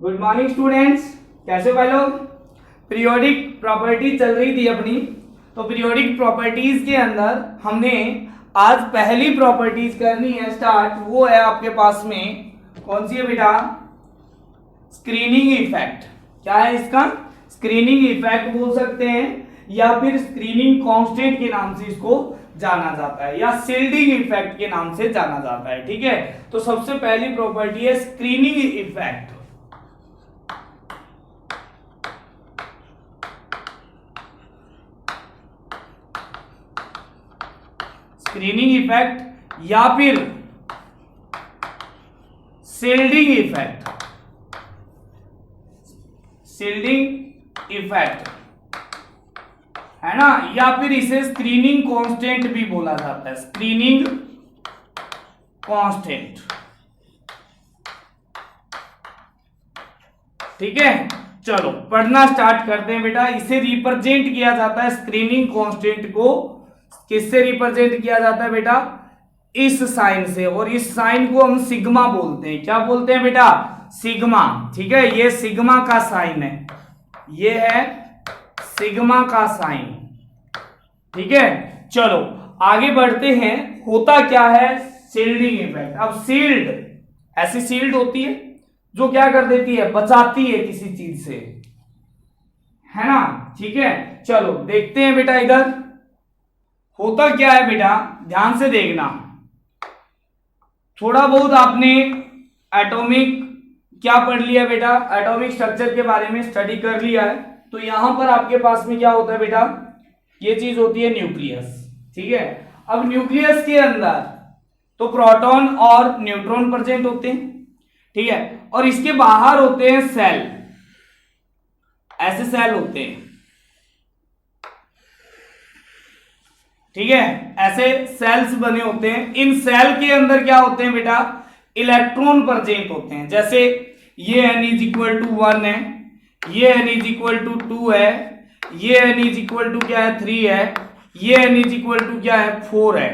Good morning students, कैसे भाई लोग। पीरियोडिक प्रॉपर्टी चल रही थी अपनी, तो पीरियोडिक प्रॉपर्टीज के अंदर हमने आज पहली प्रॉपर्टीज करनी है स्टार्ट। वो है आपके पास में कौन सी है बेटा, स्क्रीनिंग इफेक्ट। क्या है इसका, स्क्रीनिंग इफेक्ट बोल सकते हैं या फिर स्क्रीनिंग कांस्टेंट के नाम से इसको जाना जाता है या शिल्डिंग इफेक्ट के नाम से जाना जाता है। ठीक है, तो सबसे पहली प्रॉपर्टी है स्क्रीनिंग इफेक्ट। स्क्रीनिंग इफेक्ट या फिर शिल्डिंग इफेक्ट, शिल्डिंग इफेक्ट है ना, या फिर इसे स्क्रीनिंग कांस्टेंट भी बोला जाता है, स्क्रीनिंग कांस्टेंट। ठीक है, चलो पढ़ना स्टार्ट करते हैं बेटा। इसे रिप्रेजेंट किया जाता है, स्क्रीनिंग कांस्टेंट को किससे रिप्रेजेंट किया जाता है बेटा, इस साइन से, और इस साइन को हम सिग्मा बोलते हैं। क्या बोलते हैं बेटा, सिग्मा। ठीक है, ये सिग्मा का साइन है, ये है सिग्मा का साइन। ठीक है, चलो आगे बढ़ते हैं। होता क्या है, शील्डिंग इफेक्ट। अब शील्ड, ऐसी शील्ड होती है जो क्या कर देती है, बचाती है किसी चीज से, है ना। ठीक है, चलो देखते हैं बेटा इधर होता क्या है बेटा, ध्यान से देखना। थोड़ा बहुत आपने एटॉमिक क्या पढ़ लिया बेटा, एटॉमिक स्ट्रक्चर के बारे में स्टडी कर लिया है। तो यहां पर आपके पास में क्या होता है बेटा, ये चीज होती है न्यूक्लियस। ठीक है, अब न्यूक्लियस के अंदर तो प्रोटॉन और न्यूट्रॉन प्रेजेंट होते हैं। ठीक है, और इसके बाहर होते हैं सेल, ऐसे सेल होते हैं। ठीक है, ऐसे सेल्स बने होते हैं। इन सेल के अंदर क्या होते हैं बेटा, इलेक्ट्रॉन प्रेजेंट होते हैं। जैसे ये n इज इक्वल टू 1 है, ये n इज इक्वल टू 2 है, ये n इज इक्वल टू क्या है 3 है, ये n इज इक्वल टू क्या है 4 है।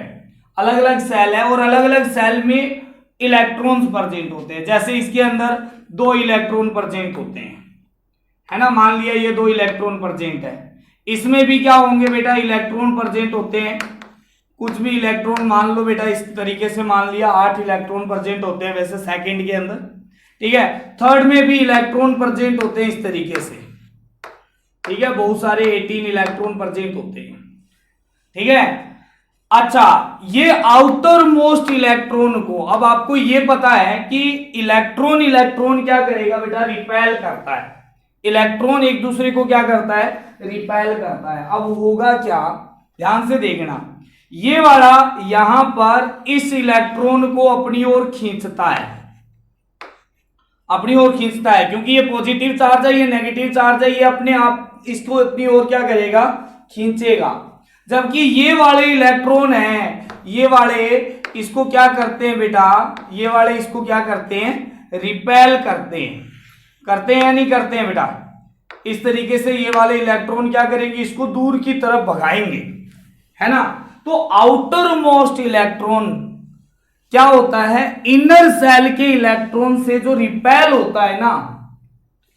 अलग अलग सेल है और अलग अलग सेल में इलेक्ट्रॉन्स प्रेजेंट होते हैं। जैसे इसके अंदर 2 इलेक्ट्रॉन प्रेजेंट होते हैं, है ना, मान लिया ये 2 इलेक्ट्रॉन प्रेजेंट है। इसमें भी क्या होंगे बेटा, इलेक्ट्रॉन प्रेजेंट होते हैं। कुछ भी इलेक्ट्रॉन मान लो बेटा, इस तरीके से मान लिया 8 इलेक्ट्रॉन प्रेजेंट होते हैं वैसे सेकंड के अंदर। ठीक है, थर्ड में भी इलेक्ट्रॉन प्रेजेंट होते हैं इस तरीके से। ठीक है, बहुत सारे 18 इलेक्ट्रॉन प्रेजेंट होते हैं। ठीक है, अच्छा, ये आउटर मोस्ट इलेक्ट्रॉन को, अब आपको ये पता है कि इलेक्ट्रॉन क्या करेगा बेटा, रिपेल करता है। इलेक्ट्रॉन एक दूसरे को क्या करता है, रिपेल करता है। अब होगा क्या, ध्यान से देखना, ये वाला यहां पर इस इलेक्ट्रॉन को अपनी ओर खींचता है, अपनी ओर खींचता है, क्योंकि ये पॉजिटिव चार्ज है, ये नेगेटिव चार्ज है, ये अपने आप इसको अपनी ओर क्या करेगा, खींचेगा। जबकि ये वाले इलेक्ट्रॉन हैं, ये वाले इसको क्या करते हैं बेटा, ये वाले इसको क्या करते हैं, रिपेल करते हैं। करते हैं या नहीं करते हैं बेटा, इस तरीके से ये वाले इलेक्ट्रॉन क्या करेंगे, इसको दूर की तरफ भगाएंगे, है ना। तो आउटर मोस्ट इलेक्ट्रॉन क्या होता है, इनर सेल के इलेक्ट्रॉन से जो रिपेल होता है ना,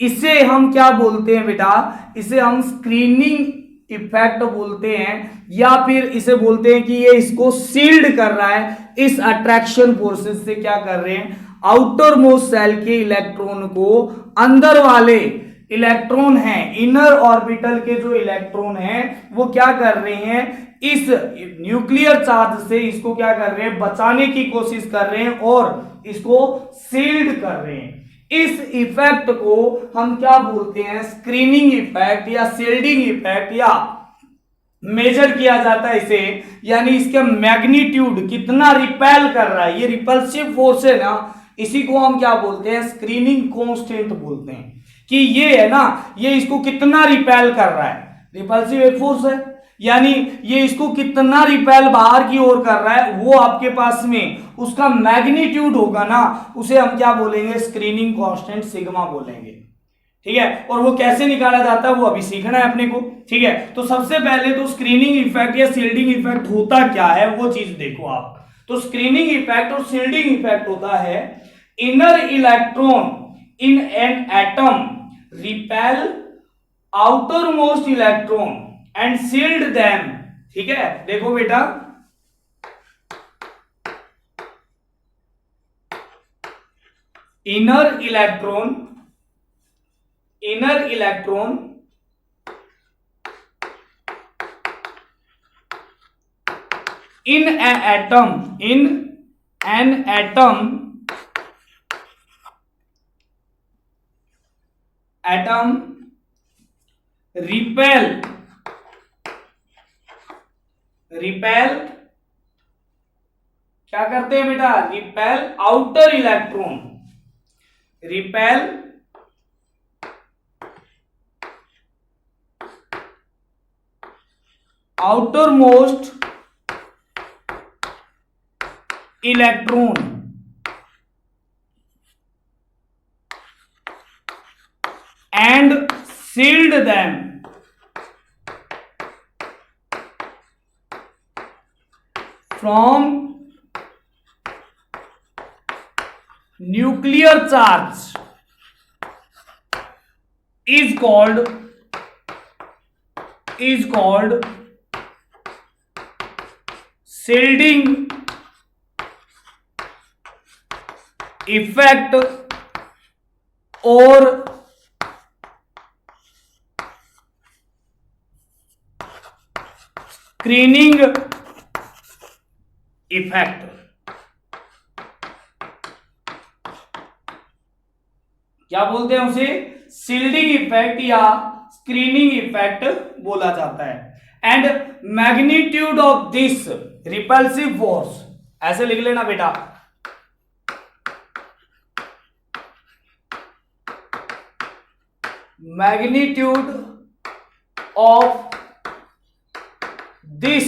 इसे हम क्या बोलते हैं बेटा, इसे हम स्क्रीनिंग इफेक्ट बोलते हैं, या फिर इसे बोलते हैं कि ये इसको शील्ड कर रहा है, इस अट्रैक्शन फोर्सेस से क्या कर रहे हैं, आउटर मोस्ट सेल के इलेक्ट्रॉन को अंदर वाले इलेक्ट्रॉन हैं, इनर ऑर्बिटल के जो इलेक्ट्रॉन हैं, वो क्या कर रहे हैं, इस न्यूक्लियर चार्ज से इसको क्या कर रहे हैं, बचाने की कोशिश कर रहे हैं और इसको शील्ड कर रहे हैं। इस इफेक्ट को हम क्या बोलते हैं, स्क्रीनिंग इफेक्ट या शील्डिंग इफेक्ट, या मेजर किया जाता है इसे, यानी इसका मैग्नीट्यूड कितना रिपेल कर रहा है, ये रिपल्सिव फोर्स है ना, इसी को हम क्या बोलते हैं, स्क्रीनिंग कांस्टेंट बोलते हैं। कि ये है ना, ये इसको कितना रिपेल कर रहा है, रिपल्सिव एक फोर्स है, यानी ये इसको कितना रिपेल बाहर की ओर कर रहा है, वो आपके पास में उसका मैग्नीट्यूड होगा ना, उसे हम क्या बोलेंगे, स्क्रीनिंग कांस्टेंट सिग्मा बोलेंगे। ठीक है, और वो कैसे निकाला जाता है वो अभी सीखना है अपने को। ठीक है, तो सबसे पहले तो स्क्रीनिंग इफेक्ट या शील्डिंग इफेक्ट होता क्या है वो चीज देखो आप। तो स्क्रीनिंग इफेक्ट और शील्डिंग इफेक्ट होता है inner electron in an atom repel outer most electron and shield them. ठीक है, देखो बेटा, inner electron in an atom repel क्या करते हैं बेटा, repel outer electron, repel outer most electron and shield them from nuclear charge is called shielding effect or screening effect. क्या बोलते हैं उसे, शील्डिंग इफेक्ट या स्क्रीनिंग इफेक्ट बोला जाता है। And magnitude of this repulsive force, ऐसे लिख लेना बेटा, magnitude of this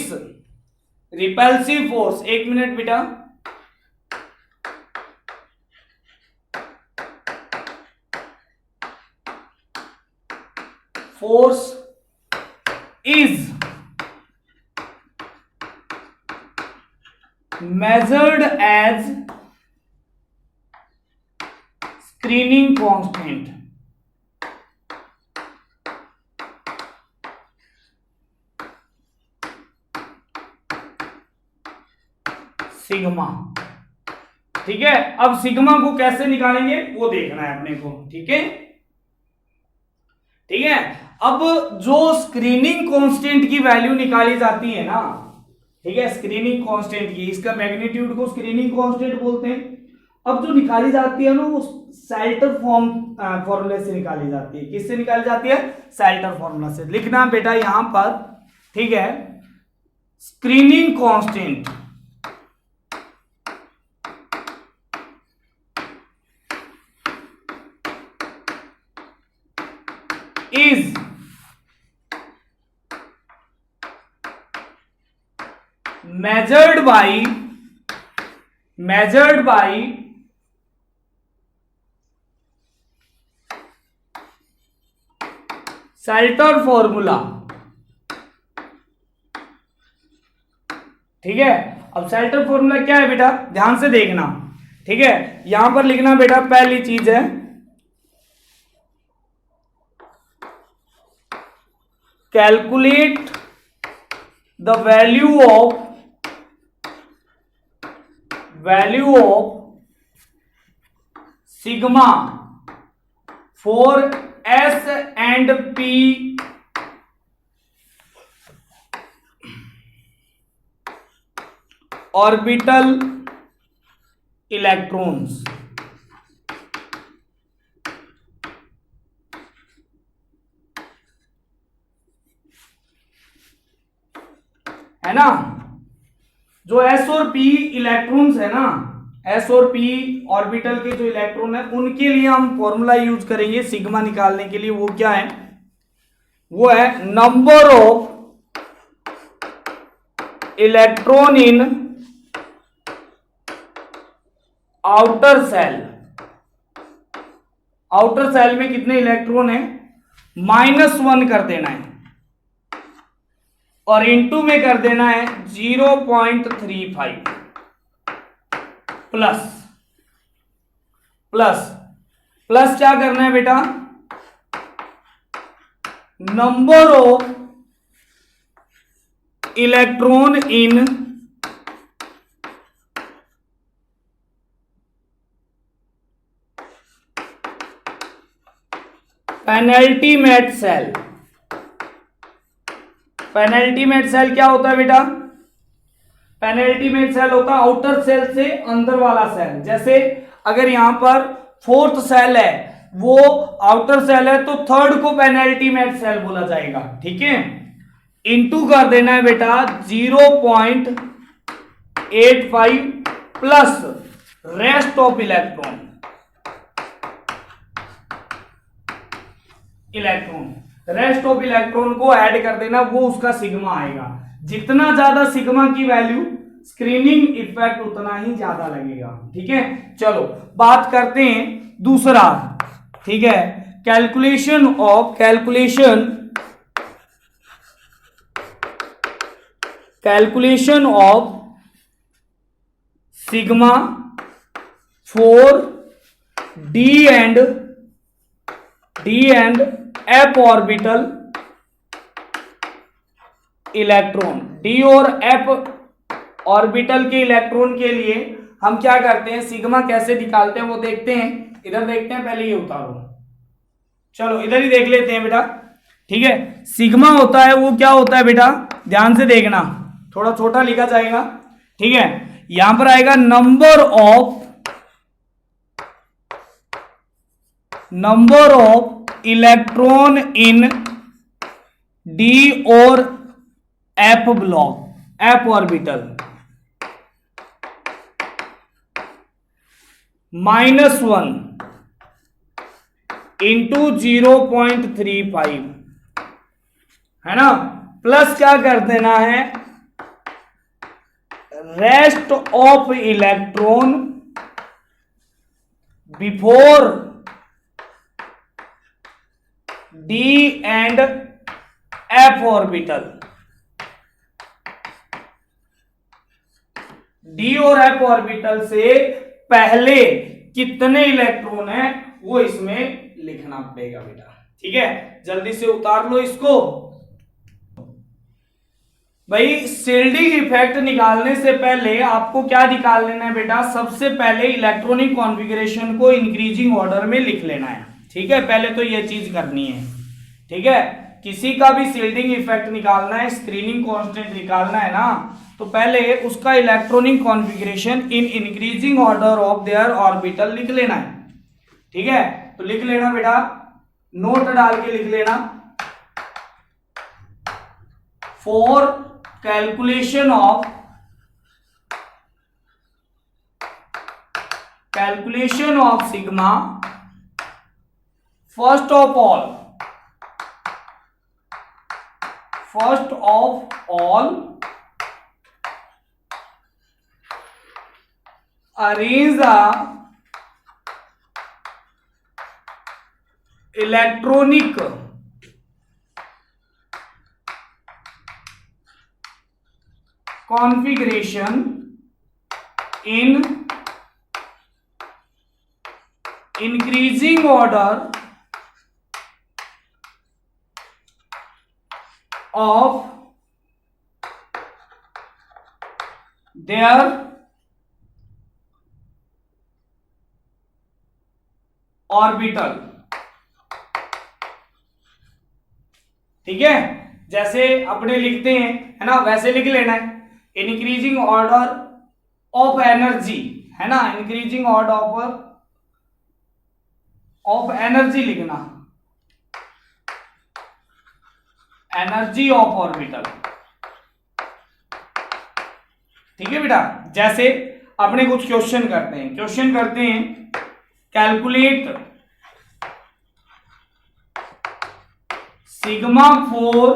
repulsive force, एक मिनट बेटा, force is measured as screening constant। Sigma. ठीक है, अब सिग्मा को कैसे निकालेंगे वो देखना है अपने को। ठीक है, ठीक है। अब जो स्क्रीनिंग कांस्टेंट की वैल्यू निकाली जाती है ना, ठीक है, स्क्रीनिंग कांस्टेंट की, इसका मैग्नीट्यूड को स्क्रीनिंग कांस्टेंट बोलते हैं। अब जो निकाली जाती है ना, वो सेल्टर फॉर्मूले से निकाली जाती है। किससे निकाली जाती है, सेल्टर फॉर्मूला से। लिखना बेटा यहां पर, ठीक है, screening constant is measured by Salter formula। ठीक है, अब सेल्टर फॉर्मूला क्या है बेटा, ध्यान से देखना। ठीक है, यहां पर लिखना बेटा, पहली चीज है calculate the value of sigma for S and P orbital electrons। है ना, जो एस और पी इलेक्ट्रॉन्स है ना, एस और पी ऑर्बिटल के जो इलेक्ट्रॉन है, उनके लिए हम फॉर्मूला यूज करेंगे सिग्मा निकालने के लिए। वो क्या है, वो है number of electron in outer shell. Outer shell में कितने इलेक्ट्रॉन है, -1 कर देना है, और इनटू में कर देना है 0.35 प्लस प्लस क्या करना है बेटा, number of electron in penultimate shell. Penultimate shell क्या होता है बेटा, पेनल्टीमेट सेल होता है आउटर सेल से अंदर वाला सेल। जैसे अगर यहां पर फोर्थ सेल है, वो आउटर सेल है, तो थर्ड को पेनल्टीमेट सेल बोला जाएगा। ठीक है, इनटू कर देना है बेटा 0.85 plus rest of electron. Rest of electron को ऐड कर देना, वो उसका सिग्मा आएगा। जितना ज्यादा सिग्मा की वैल्यू स्क्रीनिंग इफेक्ट उतना ही ज्यादा लगेगा। ठीक है, चलो बात करते हैं दूसरा। ठीक है, calculation of sigma for D and F orbital electron. D और एफ ऑर्बिटल के इलेक्ट्रॉन के लिए हम क्या करते हैं, सिग्मा कैसे निकालते हैं वो देखते हैं। इधर देखते हैं, पहले ये उतारो, चलो इधर ही देख लेते हैं बेटा। ठीक है, सिग्मा होता है, वो क्या होता है बेटा, ध्यान से देखना, थोड़ा छोटा लिखा जाएगा। ठीक है, यहां पर आएगा number of electron in D और F block, F orbital, -1 into 0.35 है ना, प्लस क्या कर देना है, rest of electron before D and F orbital. D और एफ ऑर्बिटल से पहले कितने इलेक्ट्रॉन हैं वो इसमें लिखना पड़ेगा बेटा। ठीक है, जल्दी से उतार लो इसको। भाई शिल्डिंग इफेक्ट निकालने से पहले आपको क्या निकाल लेना है बेटा, सबसे पहले इलेक्ट्रॉनिक कॉन्फ़िगरेशन को इंक्रीजिंग ऑर्डर में लिख लेना है। ठीक है, पहले तो ये चीज करनी है। ठीक है, किसी का भी शिल्डिंग इफेक्ट निकालना है, स्क्रीनिंग कांस्टेंट निकालना है ना, तो पहले उसका electronic configuration in increasing order of there orbital लिख लेना है। ठीक है, तो लिख लेना बेटा, नोट डाल के लिख लेना, for calculation of sigma, first of all arrange the electronic configuration in increasing order of their orbital. ठीक है, जैसे अपने लिखते हैं है ना, वैसे लिख लेना है। इंक्रीजिंग ऑर्डर ऑफ एनर्जी है ना, इंक्रीजिंग ऑर्डर ऑफ एनर्जी लिखना, एनर्जी ऑफ ऑर्बिटल। ठीक है बेटा, जैसे अपने कुछ क्वेश्चन करते हैं, calculate sigma for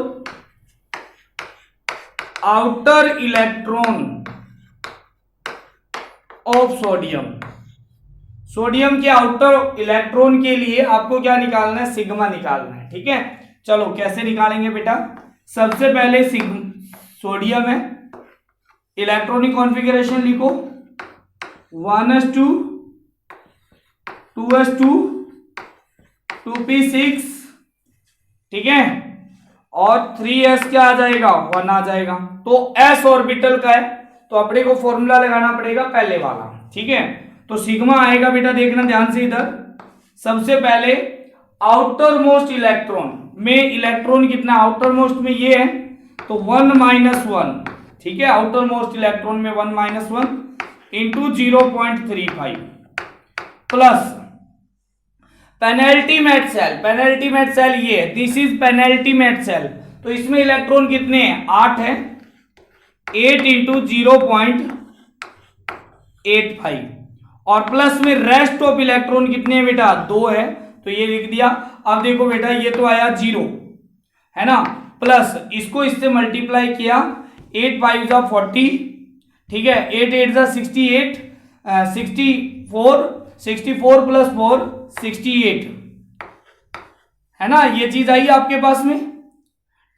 outer electron of sodium. Sodium के आउटर इलेक्ट्रॉन के लिए आपको क्या निकालना है, सिग्मा निकालना है। ठीक है, चलो कैसे निकालेंगे बेटा, सबसे पहले सोडियम है, इलेक्ट्रॉनिक कॉन्फ़िगरेशन लिखो 1s2 2s2 2p6, ठीक है, और 3s क्या आ जाएगा, 1 आ जाएगा। तो s ऑर्बिटल का है तो अपने को फॉर्मूला लगाना पड़ेगा पहले वाला, ठीक है। तो सिग्मा आएगा बेटा, देखना ध्यान से इधर, सबसे पहले आउटर मोस्ट इलेक्ट्रॉन में इलेक्ट्रॉन कितना, आउटर मोस्ट में ये है तो 1 - 1, ठीक है, आउटर मोस्ट इलेक्ट्रॉन में 1 - 1 into 0.35 plus penultimate shell, penultimate shell ये है, दिस इज पेनल्टीमेट सेल, तो इसमें इलेक्ट्रॉन कितने हैं, 8 है, 8 इंटू 0.85 और प्लस में रेस्ट ऑफ इलेक्ट्रॉन कितने हैं बेटा, 2 है, तो ये लिख दिया। अब देखो बेटा ये तो आया 0 है ना, प्लस इसको इससे मल्टीप्लाई किया, 8 5 जा 40, ठीक है, 8 8 जा 68, 64 प्लस 4 68 है ना, ये चीज आई आपके पास में,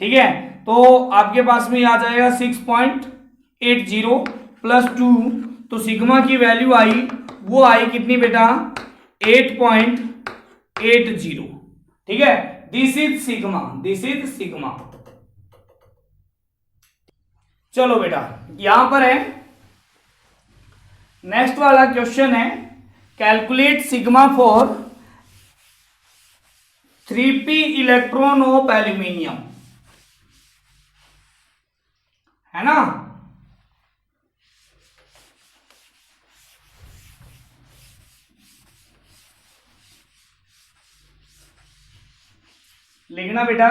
ठीक है। तो आपके पास में आ जाएगा 6.80 प्लस 2, तो सिग्मा की वैल्यू आई, वो आई कितनी बेटा, 8.80, ठीक है। This is sigma, this is sigma. चलो बेटा यहां पर है, नेक्स्ट वाला क्वेश्चन है, calculate sigma for 3p electron of aluminium, है ना। लिखना बेटा,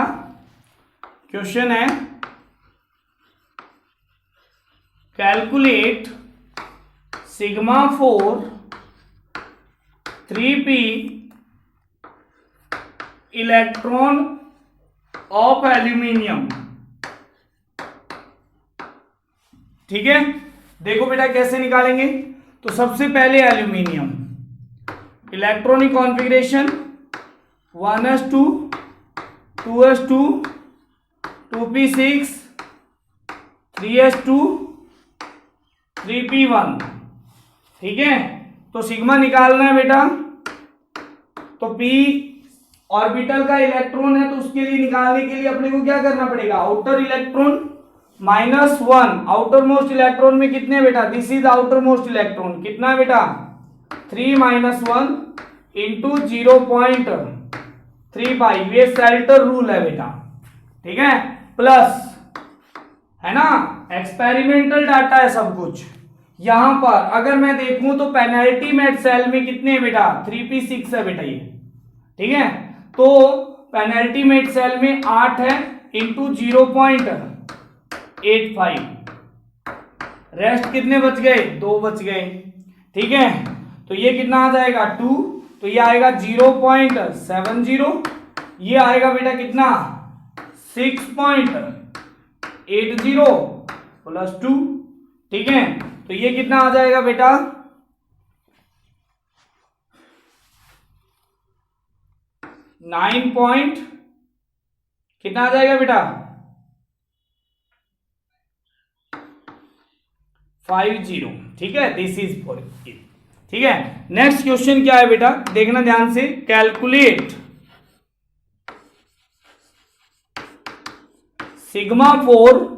क्वेश्चन है calculate sigma for 3p electron of aluminium, ठीक है। देखो बेटा कैसे निकालेंगे, तो सबसे पहले aluminium electronic configuration 1s2 2s2 2p6 3s2 3p1, ठीक है। तो सिग्मा निकालना है बेटा, तो p ऑर्बिटल का इलेक्ट्रॉन है तो उसके लिए निकालने के लिए अपने को क्या करना पड़ेगा, outer electron -1, outer most electron में कितने बेटा, this is outer most electron, कितना है बेटा 3 - 1 इंटू 0.35, ये सेल्टर रूल है बेटा, ठीक है, प्लस है ना, एक्सपेरिमेंटल डाटा है सब कुछ। यहां पर अगर मैं देखूं तो पेनल्टीमेट सेल में कितने है बेटा, 3p6 है बेटा ये, ठीक है। तो पेनल्टीमेट सेल में 8 है इंटू 0.85, रेस्ट कितने बच गए, 2 बच गए, ठीक है। तो ये कितना आ जाएगा 2, तो ये आएगा 0.70, ये आएगा बेटा कितना 6.80 प्लस 2, ठीक है। तो ये कितना आ जाएगा बेटा 9 कितना आ जाएगा बेटा 50, ठीक है। दिस इज फॉर इट, ठीक है। नेक्स्ट क्वेश्चन क्या है बेटा, देखना ध्यान से, calculate sigma four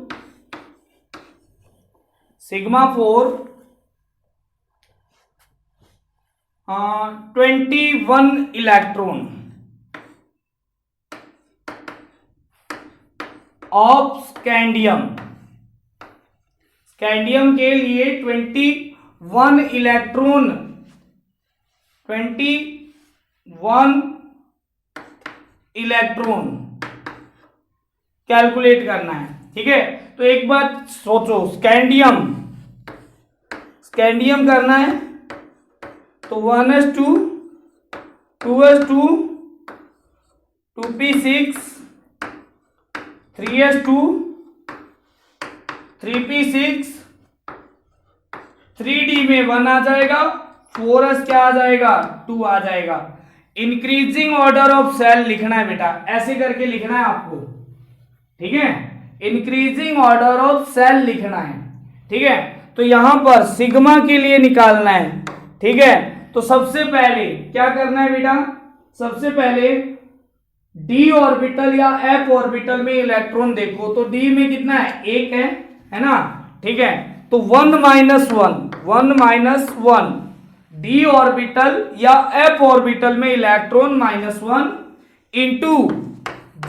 21 electron of scandium, scandium के लिए 21 इलेक्ट्रॉन, 21 इलेक्ट्रॉन कैलकुलेट करना है, ठीक है। तो एक बात सोचो, स्कैंडियम करना है तो 1s2 2s2 2p6 3s2 3p6 3d में 1 आ जाएगा, 4s क्या आ जाएगा 2 आ जाएगा। इंक्रीजिंग ऑर्डर ऑफ सेल लिखना है बेटा, ऐसे करके लिखना है आपको, ठीक है। इंक्रीजिंग ऑर्डर ऑफ सेल लिखना है, ठीक है। तो यहां पर सिग्मा के लिए निकालना है, ठीक है। तो सबसे पहले क्या करना है बेटा, सबसे पहले डी ऑर्बिटल या एफ ऑर्बिटल में इलेक्ट्रॉन देखो तो डी में कितना है, एक है ना, ठीक है। तो 1 डी ऑर्बिटल या एफ ऑर्बिटल में इलेक्ट्रॉन -1 इंटू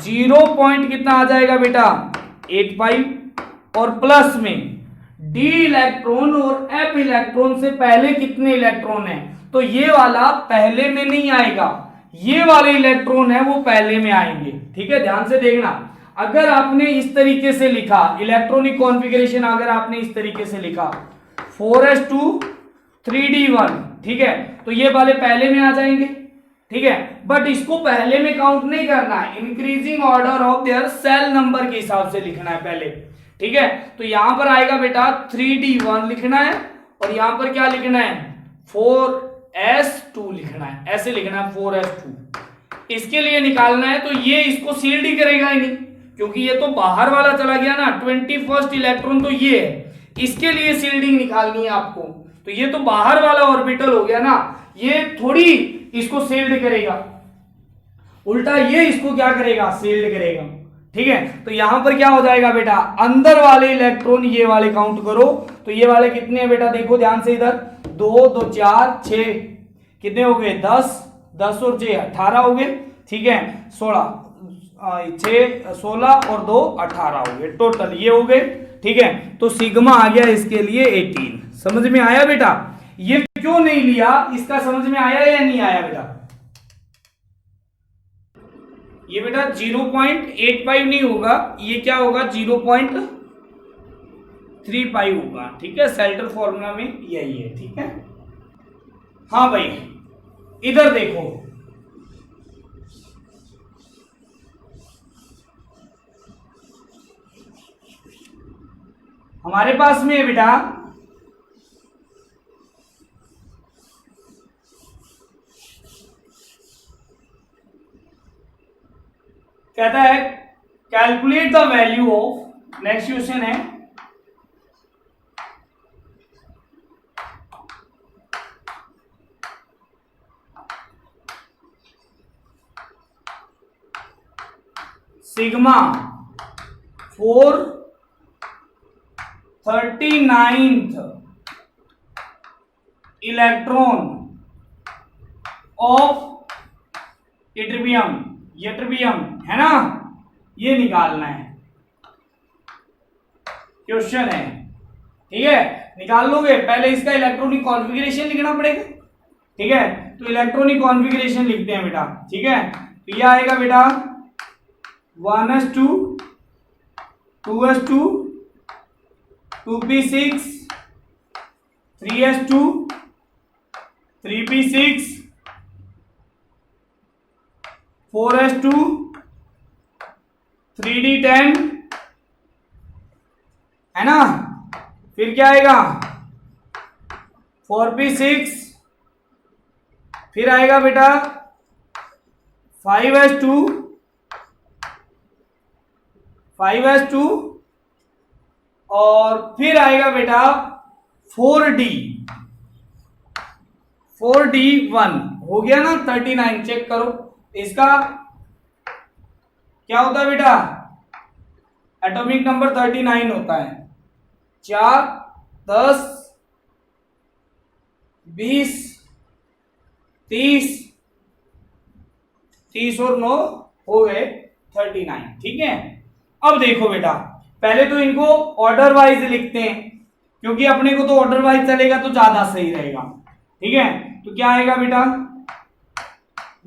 0 पॉइंट कितना आ जाएगा बेटा 85, और प्लस में डी इलेक्ट्रॉन और एफ इलेक्ट्रॉन से पहले कितने इलेक्ट्रॉन है, तो ये वाला पहले में नहीं आएगा, ये वाले इलेक्ट्रॉन है वो पहले में आएंगे, ठीक है। ध्यान से देखना, अगर आपने इस तरीके से लिखा इलेक्ट्रॉनिक कॉन्फ़िगरेशन, अगर आपने इस तरीके से लिखा 4s2 3d1, ठीक है, तो ये वाले पहले में आ जाएंगे, ठीक है। बट इसको पहले में काउंट नहीं करना है, increasing order of their shell number के हिसाब से लिखना है पहले, ठीक है। तो यहां पर आएगा बेटा 3d1 लिखना है, और यहां पर क्या लिखना है 4s2 लिखना है, ऐसे लिखना है 4s2। इसके लिए निकालना है तो ये इसको सील्ड ही करेगा ही नहीं, क्योंकि ये तो बाहर वाला चला गया ना, 21st इलेक्ट्रॉन तो ये है, इसके लिए सील्डिंग निकालनी है आपको, तो ये तो बाहर वाला ऑर्बिटल हो गया ना, ये थोड़ी इसको सील्ड करेगा, उल्टा ये इसको क्या करेगा सील्ड करेगा, ठीक है। तो यहां पर क्या हो जाएगा बेटा, अंदर वाले इलेक्ट्रॉन ये वाले काउंट करो, तो ये वाले कितने हैं बेटा, देखो ध्यान से इधर, 2 2 4 6, कितने हो गए 10 और 6 18 हो गए, ठीक है। 16 और 2 18 हो गए, टोटल ये हो गए, ठीक है। तो सिग्मा आ गया इसके लिए 18। समझ में आया बेटा, ये क्यों नहीं लिया इसका समझ में आया या नहीं आया बेटा, ये बेटा 0.85 नहीं होगा, ये क्या होगा 0.35 होगा, ठीक है। सेल्टर फॉर्मूला में यही है, ठीक है। हाँ भाई इधर देखो, हमारे पास में है बेटा कहता है calculate the value of, next question है सिग्मा 439th इलेक्ट्रॉन ऑफ यट्रिबियम है ना, ये निकालना है, क्वेश्चन है, ठीक है। निकाल लोगे, पहले इसका इलेक्ट्रॉनिक कॉन्फ़िगरेशन लिखना पड़ेगा, ठीक है। तो इलेक्ट्रॉनिक कॉन्फ़िगरेशन लिखते हैं बेटा, ठीक है। तो ये आएगा बेटा 1s2 2s2 2p6 3s2 3p6 4s2 3d10 है ना, फिर क्या आएगा 4p6, फिर आएगा बेटा 5s2 और फिर आएगा बेटा 4d1 हो गया ना 39। चेक करो इसका क्या होता है बेटा, एटॉमिक नंबर 39 होता है, 4 10 20 30 और 9 हो गए 39, ठीक है। अब देखो बेटा, पहले तो इनको ऑर्डर वाइज लिखते हैं, क्योंकि अपने को तो ऑर्डर वाइज चलेगा तो ज्यादा सही रहेगा, ठीक है। तो क्या आएगा बेटा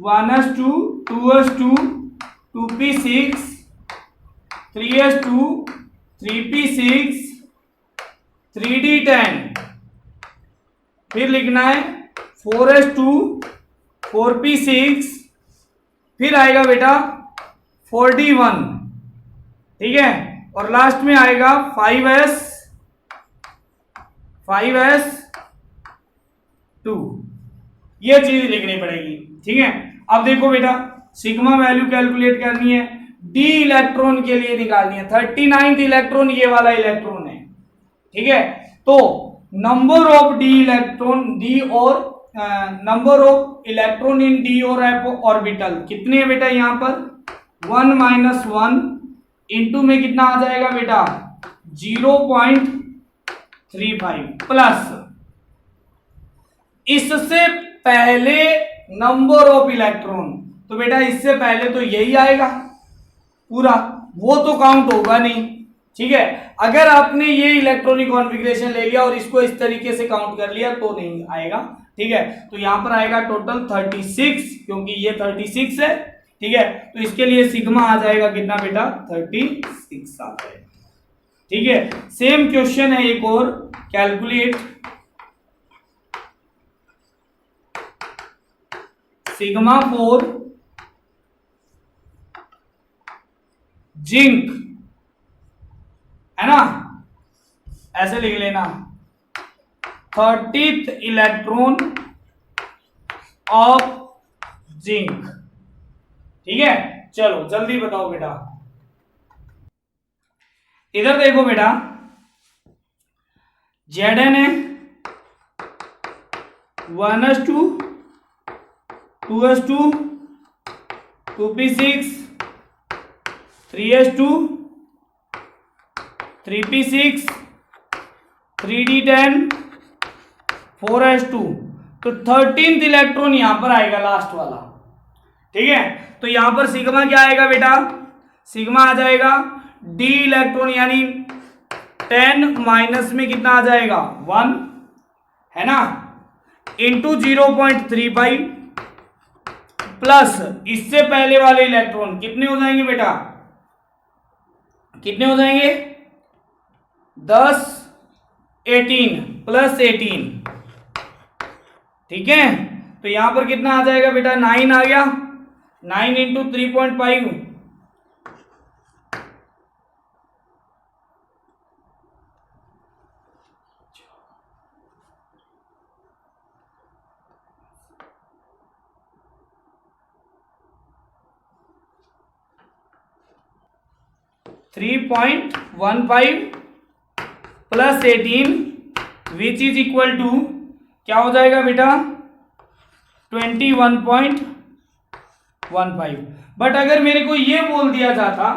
1s2 2s2 2p6 3s2 3p6 3d10, फिर लिखना है 4s2 4p6, फिर आएगा बेटा 4d1, ठीक है, और लास्ट में आएगा 5s2, ये चीज लिखनी पड़ेगी, ठीक है। अब देखो बेटा, सिग्मा वैल्यू कैलकुलेट करनी है, डी इलेक्ट्रॉन के लिए निकालनी है, 39th इलेक्ट्रॉन ये वाला इलेक्ट्रॉन है, ठीक है। तो number of D electron, D और number of electron in D और एफ ऑर्बिटल कितने है बेटा यहाँ पर 1 - 1 इंटू में कितना आ जाएगा बेटा 0.35 प्लस इससे पहले नंबर ऑफ इलेक्ट्रॉन, तो बेटा इससे पहले तो यही आएगा पूरा, वो तो काउंट होगा नहीं। ठीक है, अगर आपने ये इलेक्ट्रॉनिक कॉन्फ़िगरेशन ले लिया और इसको इस तरीके से काउंट कर लिया तो नहीं आएगा। ठीक है, तो यहां पर आएगा टोटल 36 क्योंकि ये 36 है। ठीक है, तो इसके लिए सिग्मा आ जाएगा कितना बेटा 36 आ जाएगा। ठीक है, सेम क्वेश्चन है एक और, कैलकुलेट सिग्मा फॉर जिंक, है ना, ऐसे लिख लेना 30th इलेक्ट्रॉन ऑफ जिंक। ठीक है, चलो जल्दी बताओ बेटा, इधर देखो बेटा, Zn है 1s2 2s2 2p6 3s2 3p6 3d10 4s2, तो 13th इलेक्ट्रॉन यहां पर आएगा लास्ट वाला। ठीक है, तो यहां पर सिग्मा क्या आएगा बेटा, सिग्मा आ जाएगा डी इलेक्ट्रॉन यानी 10 माइनस में कितना आ जाएगा 1, है ना, इंटू 0.35 प्लस इससे पहले वाले इलेक्ट्रॉन कितने हो जाएंगे बेटा, कितने हो जाएंगे 10 18 प्लस 18। ठीक है, तो यहां पर कितना आ जाएगा बेटा 9 आ गया, 9 into 3.5 3.15 plus 18 which is equal to क्या हो जाएगा बेटा 21.15। बट अगर मेरे को ये बोल दिया जाता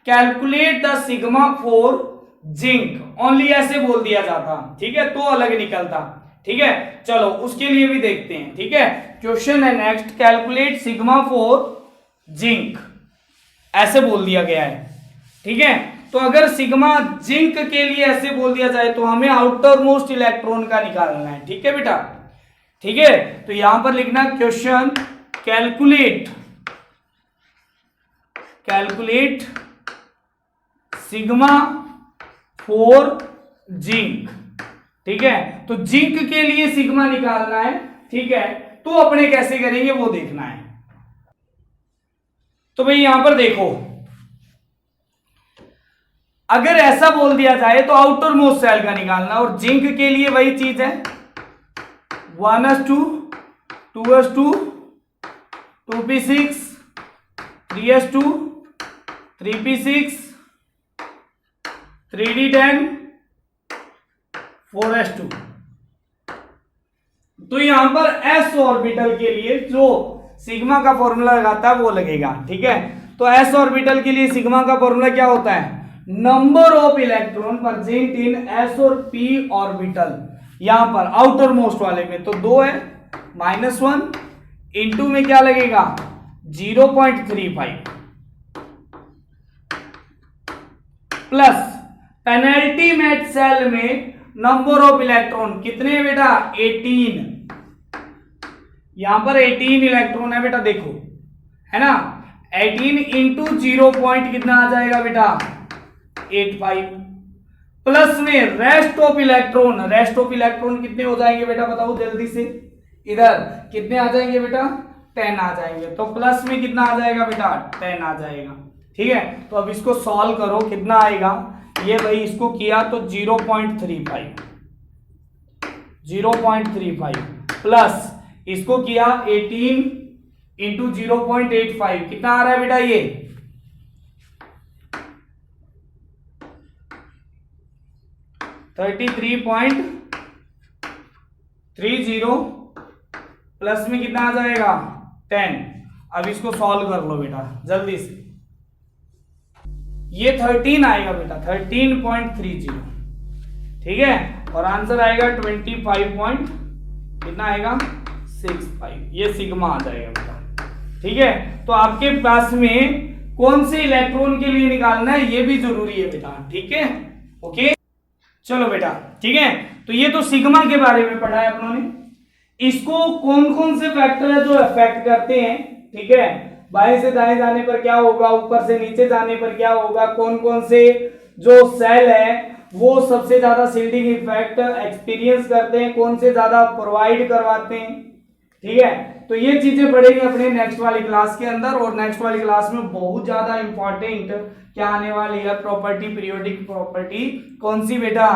calculate the sigma for zinc, only ऐसे बोल दिया जाता, ठीक है, तो अलग निकलता। ठीक है, चलो उसके लिए भी देखते हैं। ठीक है, क्वेश्चन है next, calculate sigma for zinc, ऐसे बोल दिया गया है। ठीक है, तो अगर सिग्मा जिंक के लिए ऐसे बोल दिया जाए तो हमें आउटर मोस्ट इलेक्ट्रॉन का निकालना है। ठीक है बेटा, ठीक है, तो यहां पर लिखना question calculate sigma for zinc. ठीक है, तो जिंक के लिए सिग्मा निकालना है। ठीक है, तो अपने कैसे करेंगे वो देखना है। तो भाई यहां पर देखो, अगर ऐसा बोल दिया जाए तो आउटर मोस्ट सेल का निकालना, और जिंक के लिए वही चीज है 1s2 2s2 2p6 3s2 3p6 3d10 4s2। तो यहां पर s ऑर्बिटल के लिए जो सिग्मा का फॉर्मूला लगाता है वो लगेगा। ठीक है, तो s ऑर्बिटल के लिए सिग्मा का फॉर्मूला क्या होता है, number of electron present in s और p ऑर्बिटल। यहां पर आउटर मोस्ट वाले में तो 2 है -1 इंटू में क्या लगेगा 0.35 प्लस पेनल्टीमेट सेल में नंबर ऑफ इलेक्ट्रॉन कितने है बेटा 18, यहां पर 18 इलेक्ट्रॉन है बेटा, देखो है ना, 18 इंटू 0 पॉइंट कितना आ जाएगा बेटा 85 प्लस में रेस्ट ऑफ इलेक्ट्रॉन कितने हो जाएंगे बेटा बताओ जल्दी से, इधर कितने आ जाएंगे बेटा 10 आ जाएंगे, तो प्लस में कितना आ जाएगा बेटा 10 आ जाएगा। ठीक है, तो अब इसको सॉल्व करो, कितना आएगा, ये भाई इसको किया तो 0.35 प्लस इसको किया 18 इंटू 0.85 कितना आ रहा है बेटा ये 33.30 प्लस में कितना आ जाएगा 10। अब इसको सॉल्व कर लो बेटा जल्दी से, ये 13 आएगा बेटा 13.30, ठीक है, और आंसर आएगा 25 कितना आएगा 65, ये सिग्मा आ जाएगा बेटा, ठीक है। तो आपके पास में कौन से इलेक्ट्रॉन के लिए निकालना है ये भी जरूरी है बेटा, ठीक है, ओके। चलो बेटा ठीक है, तो ये तो सिग्मा के बारे में पढ़ा है अपनों ने। इसको कौन कौन से फैक्टर है जो अफेक्ट करते हैं, ठीक है, बाएं से दाएं जाने पर क्या होगा, ऊपर से नीचे जाने पर क्या होगा, कौन कौन से जो सेल है वो सबसे ज्यादा शील्डिंग इफेक्ट एक्सपीरियंस करते हैं, कौन से ज्यादा प्रोवाइड करवाते हैं, ठीक है। तो ये चीजें पढ़ेंगे अपने नेक्स्ट वाली क्लास के अंदर, और नेक्स्ट वाली क्लास में बहुत ज्यादा इंपॉर्टेंट क्या आने वाली है, प्रॉपर्टी, पीरियोडिक प्रॉपर्टी, कौन सी बेटा,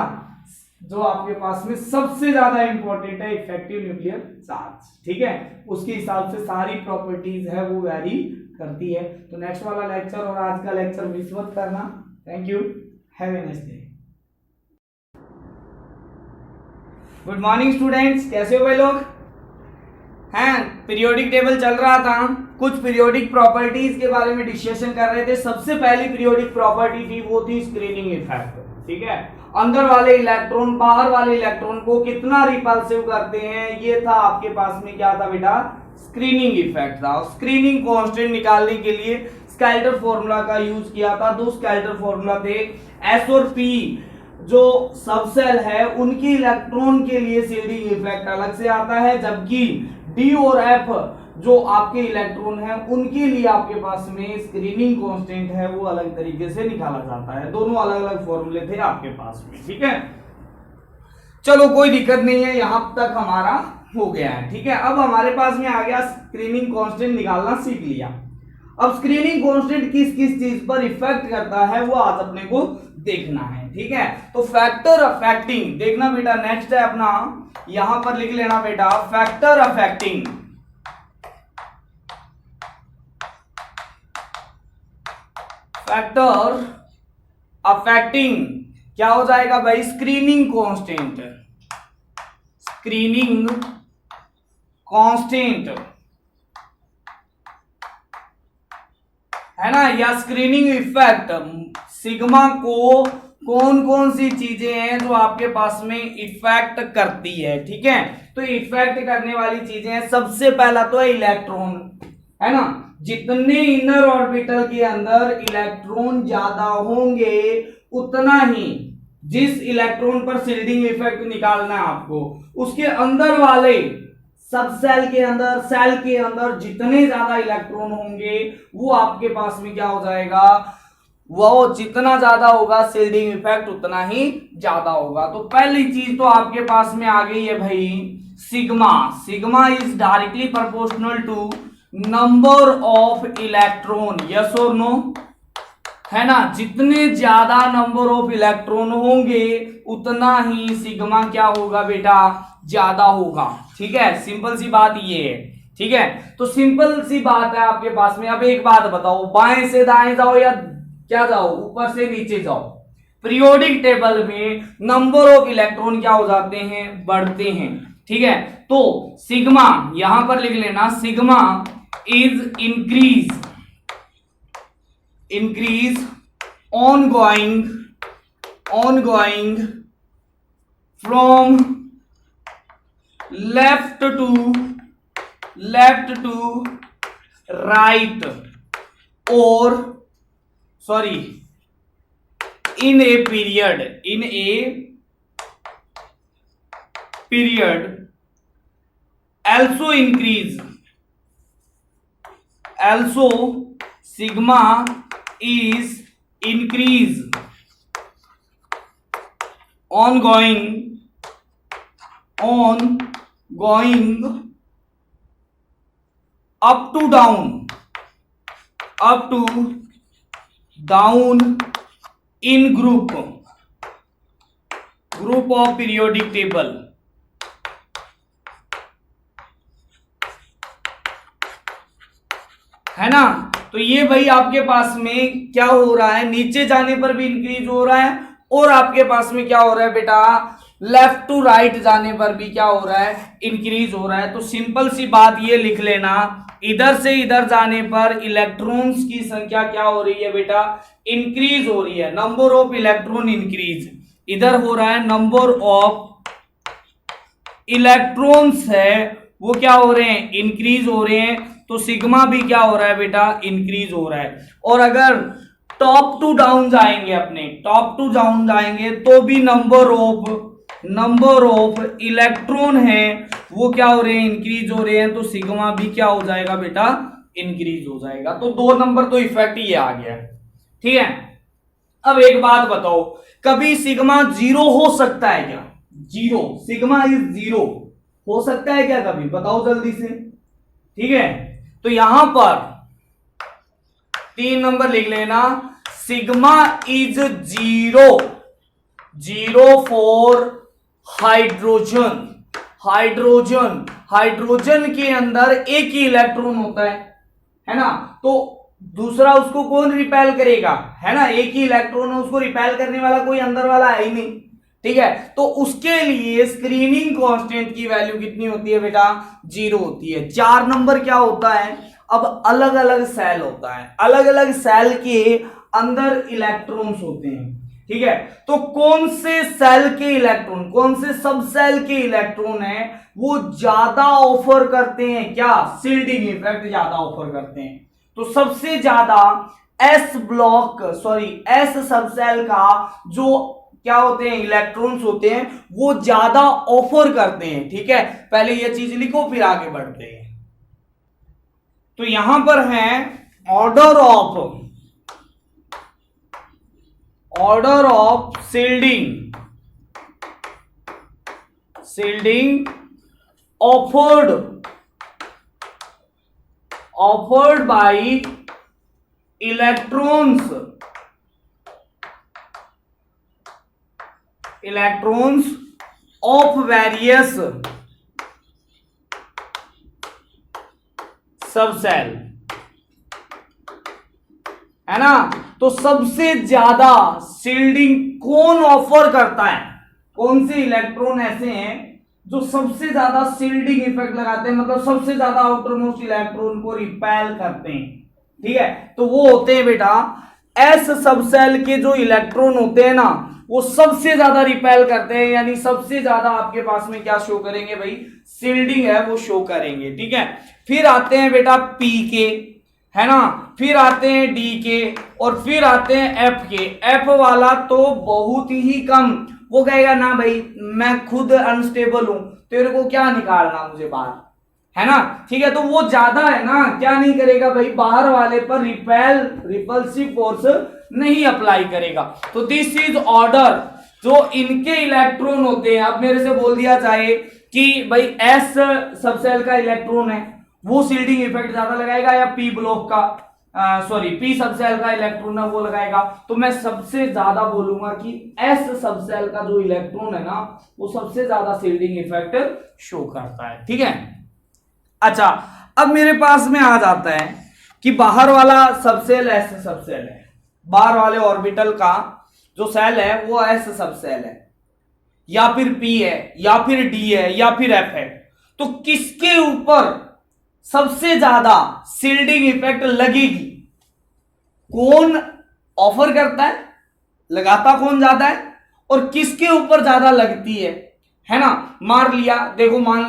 जो आपके पास में सबसे ज्यादा इंपॉर्टेंट है, इफेक्टिव न्यूक्लियर चार्ज, ठीक है, उसके हिसाब से सारी प्रॉपर्टीज है वो वैरी करती है। तो नेक्स्ट वाला लेक्चर और आज का लेक्चर मिस मत करना। Thank you, have a nice day. Good morning students, कैसे हो भाई लोग हैं। पीरियोडिक टेबल चल रहा था, कुछ पीरियोडिक प्रॉपर्टीज के बारे में डिस्कशन कर रहे थे। सबसे पहली पीरियोडिक प्रॉपर्टी थी वो थी स्क्रीनिंग इफेक्ट, ठीक है, अंदर वाले इलेक्ट्रॉन बाहर वाले इलेक्ट्रॉन को कितना रिपल्सिव करते हैं, ये था आपके पास में क्या था बेटा, स्क्रीनिंग इफेक्ट था। स्क्रीनिंग कांस्टेंट निकालने के लिए स्केल्टर फॉर्मूला का यूज किया था। दो स्केल्टर फॉर्मूला थे, एस और पी जो सब सेल है उनकी इलेक्ट्रॉन के लिए शील्डिंग इफेक्ट अलग से आता है, जबकि डी और एफ जो आपके इलेक्ट्रॉन है उनके लिए आपके पास में स्क्रीनिंग कांस्टेंट है वो अलग तरीके से निकाला जाता है। दोनों अलग अलग फॉर्मूले थे आपके पास में, ठीक है। चलो कोई दिक्कत नहीं है, यहां तक हमारा हो गया है, ठीक है। अब हमारे पास में आ गया स्क्रीनिंग कांस्टेंट निकालना सीख लिया। अब स्क्रीनिंग कांस्टेंट किस किस चीज पर इफेक्ट करता है वो आज अपने को देखना है, ठीक है। तो फैक्टर अफेक्टिंग देखना बेटा, नेक्स्ट है अपना, यहां पर लिख लेना बेटा, फैक्टर अफेक्टिंग, फैक्टर अफेक्टिंग क्या हो जाएगा भाई, स्क्रीनिंग कांस्टेंट, स्क्रीनिंग कांस्टेंट है ना, या स्क्रीनिंग इफेक्ट। सिग्मा को कौन कौन सी चीजें हैं जो आपके पास में इफेक्ट करती है, ठीक है। तो इफेक्ट करने वाली चीजें हैं, सबसे पहला तो है इलेक्ट्रॉन, है ना, जितने इनर ऑर्बिटल के अंदर इलेक्ट्रॉन ज्यादा होंगे उतना ही, जिस इलेक्ट्रॉन पर शील्डिंग इफेक्ट निकालना है आपको, उसके अंदर वाले सब सेल के अंदर, सेल के अंदर जितने ज्यादा इलेक्ट्रॉन होंगे वो आपके पास में क्या हो जाएगा, वो जितना ज्यादा होगा शील्डिंग इफेक्ट उतना ही ज्यादा होगा। तो पहली चीज तो आपके पास में आ गई है भाई sigma. Sigma is directly proportional to number of electron, yes और नो, है ना, जितने ज्यादा नंबर ऑफ इलेक्ट्रॉन होंगे उतना ही सिग्मा क्या होगा बेटा, ज्यादा होगा, ठीक है। सिंपल सी बात ये है, ठीक है। तो सिंपल सी बात है आपके पास में। अब एक बात बताओ, बाएं से दाएं जाओ या क्या जाओ, ऊपर से नीचे जाओ, पीरियोडिक टेबल में नंबर ऑफ इलेक्ट्रॉन क्या हो जाते हैं, बढ़ते हैं, ठीक है। तो सिग्मा यहां पर लिख लेना, sigma is increase ongoing from left to right, or sorry, in a period also sigma is increase ongoing up to down in group of periodic table, है ना। तो ये भाई आपके पास में क्या हो रहा है, नीचे जाने पर भी इंक्रीज हो रहा है, और आपके पास में क्या हो रहा है बेटा, लेफ्ट टू राइट जाने पर भी क्या हो रहा है, इंक्रीज हो रहा है। तो सिंपल सी बात ये लिख लेना, इधर से इधर जाने पर इलेक्ट्रॉन्स की संख्या क्या हो रही है बेटा, इंक्रीज हो रही है। नंबर ऑफ इलेक्ट्रॉन इंक्रीज, इधर हो रहा है नंबर ऑफ इलेक्ट्रॉन्स है वो क्या हो रहे हैं, इंक्रीज हो रहे हैं। तो सिग्मा भी क्या हो रहा है बेटा, इंक्रीज हो रहा है। और अगर टॉप टू डाउन जाएंगे, अपने टॉप टू डाउन जाएंगे तो भी नंबर ऑफ इलेक्ट्रॉन है वो क्या हो रहे हैं, इंक्रीज हो रहे हैं। तो सिग्मा भी क्या हो जाएगा बेटा, इंक्रीज हो जाएगा। तो 2 नंबर तो इफेक्ट ये आ गया, ठीक है। अब एक बात बताओ, कभी सिग्मा 0 हो सकता है क्या, 0 सिग्मा इज 0 हो सकता है क्या कभी, बताओ जल्दी से, ठीक है। तो यहां पर 3 नंबर लिख लेना, sigma is 0 for hydrogen. Hydrogen के अंदर एक ही इलेक्ट्रॉन होता है ना। तो दूसरा उसको कौन रिपेल करेगा, है ना, एक ही इलेक्ट्रॉन है, उसको रिपेल करने वाला कोई अंदर वाला है ही नहीं, ठीक है। तो उसके लिए स्क्रीनिंग कांस्टेंट की वैल्यू कितनी होती है बेटा, 0 होती है। 4 नंबर क्या होता है, अब अलग अलग सेल होता है, अलग अलग सेल के अंदर इलेक्ट्रॉन्स होते हैं, ठीक है। तो कौन से सेल के इलेक्ट्रॉन, कौन से सब सेल के इलेक्ट्रॉन है वो ज्यादा ऑफर करते हैं क्या, शिल्डिंग इफेक्ट ज्यादा ऑफर करते हैं। तो सबसे ज्यादा एस सब सेल का जो क्या होते हैं, इलेक्ट्रॉन्स होते हैं वो ज्यादा ऑफर करते हैं, ठीक है। पहले ये चीज लिखो फिर आगे बढ़ते हैं। तो यहां पर है order of shielding offered by electrons of various सब सेल, है ना। तो सबसे ज्यादा शिल्डिंग कौन ऑफर करता है, कौन से इलेक्ट्रॉन ऐसे हैं जो सबसे ज्यादा शिल्डिंग इफेक्ट लगाते हैं, मतलब सबसे ज्यादा आउटर मोस्ट इलेक्ट्रॉन को रिपेल करते हैं, ठीक है। तो वो होते हैं बेटा एस सबसेल के जो इलेक्ट्रॉन होते हैं ना वो सबसे ज्यादा रिपेल करते हैं, यानी सबसे ज्यादा आपके पास में क्या शो करेंगे भाई, शिल्डिंग है वो शो करेंगे, ठीक है। फिर आते हैं बेटा पी के, है ना, फिर आते हैं डी के और फिर आते हैं एफ के। एफ वाला तो बहुत ही कम, वो कहेगा ना भाई मैं खुद अनस्टेबल हूं, तेरे को क्या निकालना मुझे बाहर, है ना, ठीक है। तो वो ज्यादा है ना, क्या नहीं करेगा भाई, बाहर वाले पर रिपल्सिव फोर्स नहीं अप्लाई करेगा। तो दिस इज ऑर्डर, जो इनके इलेक्ट्रॉन होते हैं। अब मेरे से बोल दिया जाए कि भाई एस सबसेल का इलेक्ट्रॉन है वो शिल्डिंग इफेक्ट ज्यादा लगाएगा या पी ब्लॉक का पी सबसेल का इलेक्ट्रॉन है वो लगाएगा, तो मैं सबसे ज्यादा बोलूंगा कि एस सबसेल का जो इलेक्ट्रॉन है ना वो सबसे ज्यादा शिल्डिंग इफेक्ट शो करता है, ठीक है। अच्छा, अब मेरे पास में आ जाता है कि बाहर वाला सबसेल एस सबसेल है, बाहर वाले ऑर्बिटल का जो सेल है वो एस सबसेल है या फिर पी है या फिर डी है या फिर एफ है। तो किसके ऊपर सबसे ज्यादा शिल्डिंग इफेक्ट लगेगी, कौन ऑफर करता है, लगाता कौन ज्यादा है और किसके ऊपर ज्यादा लगती है ना। मान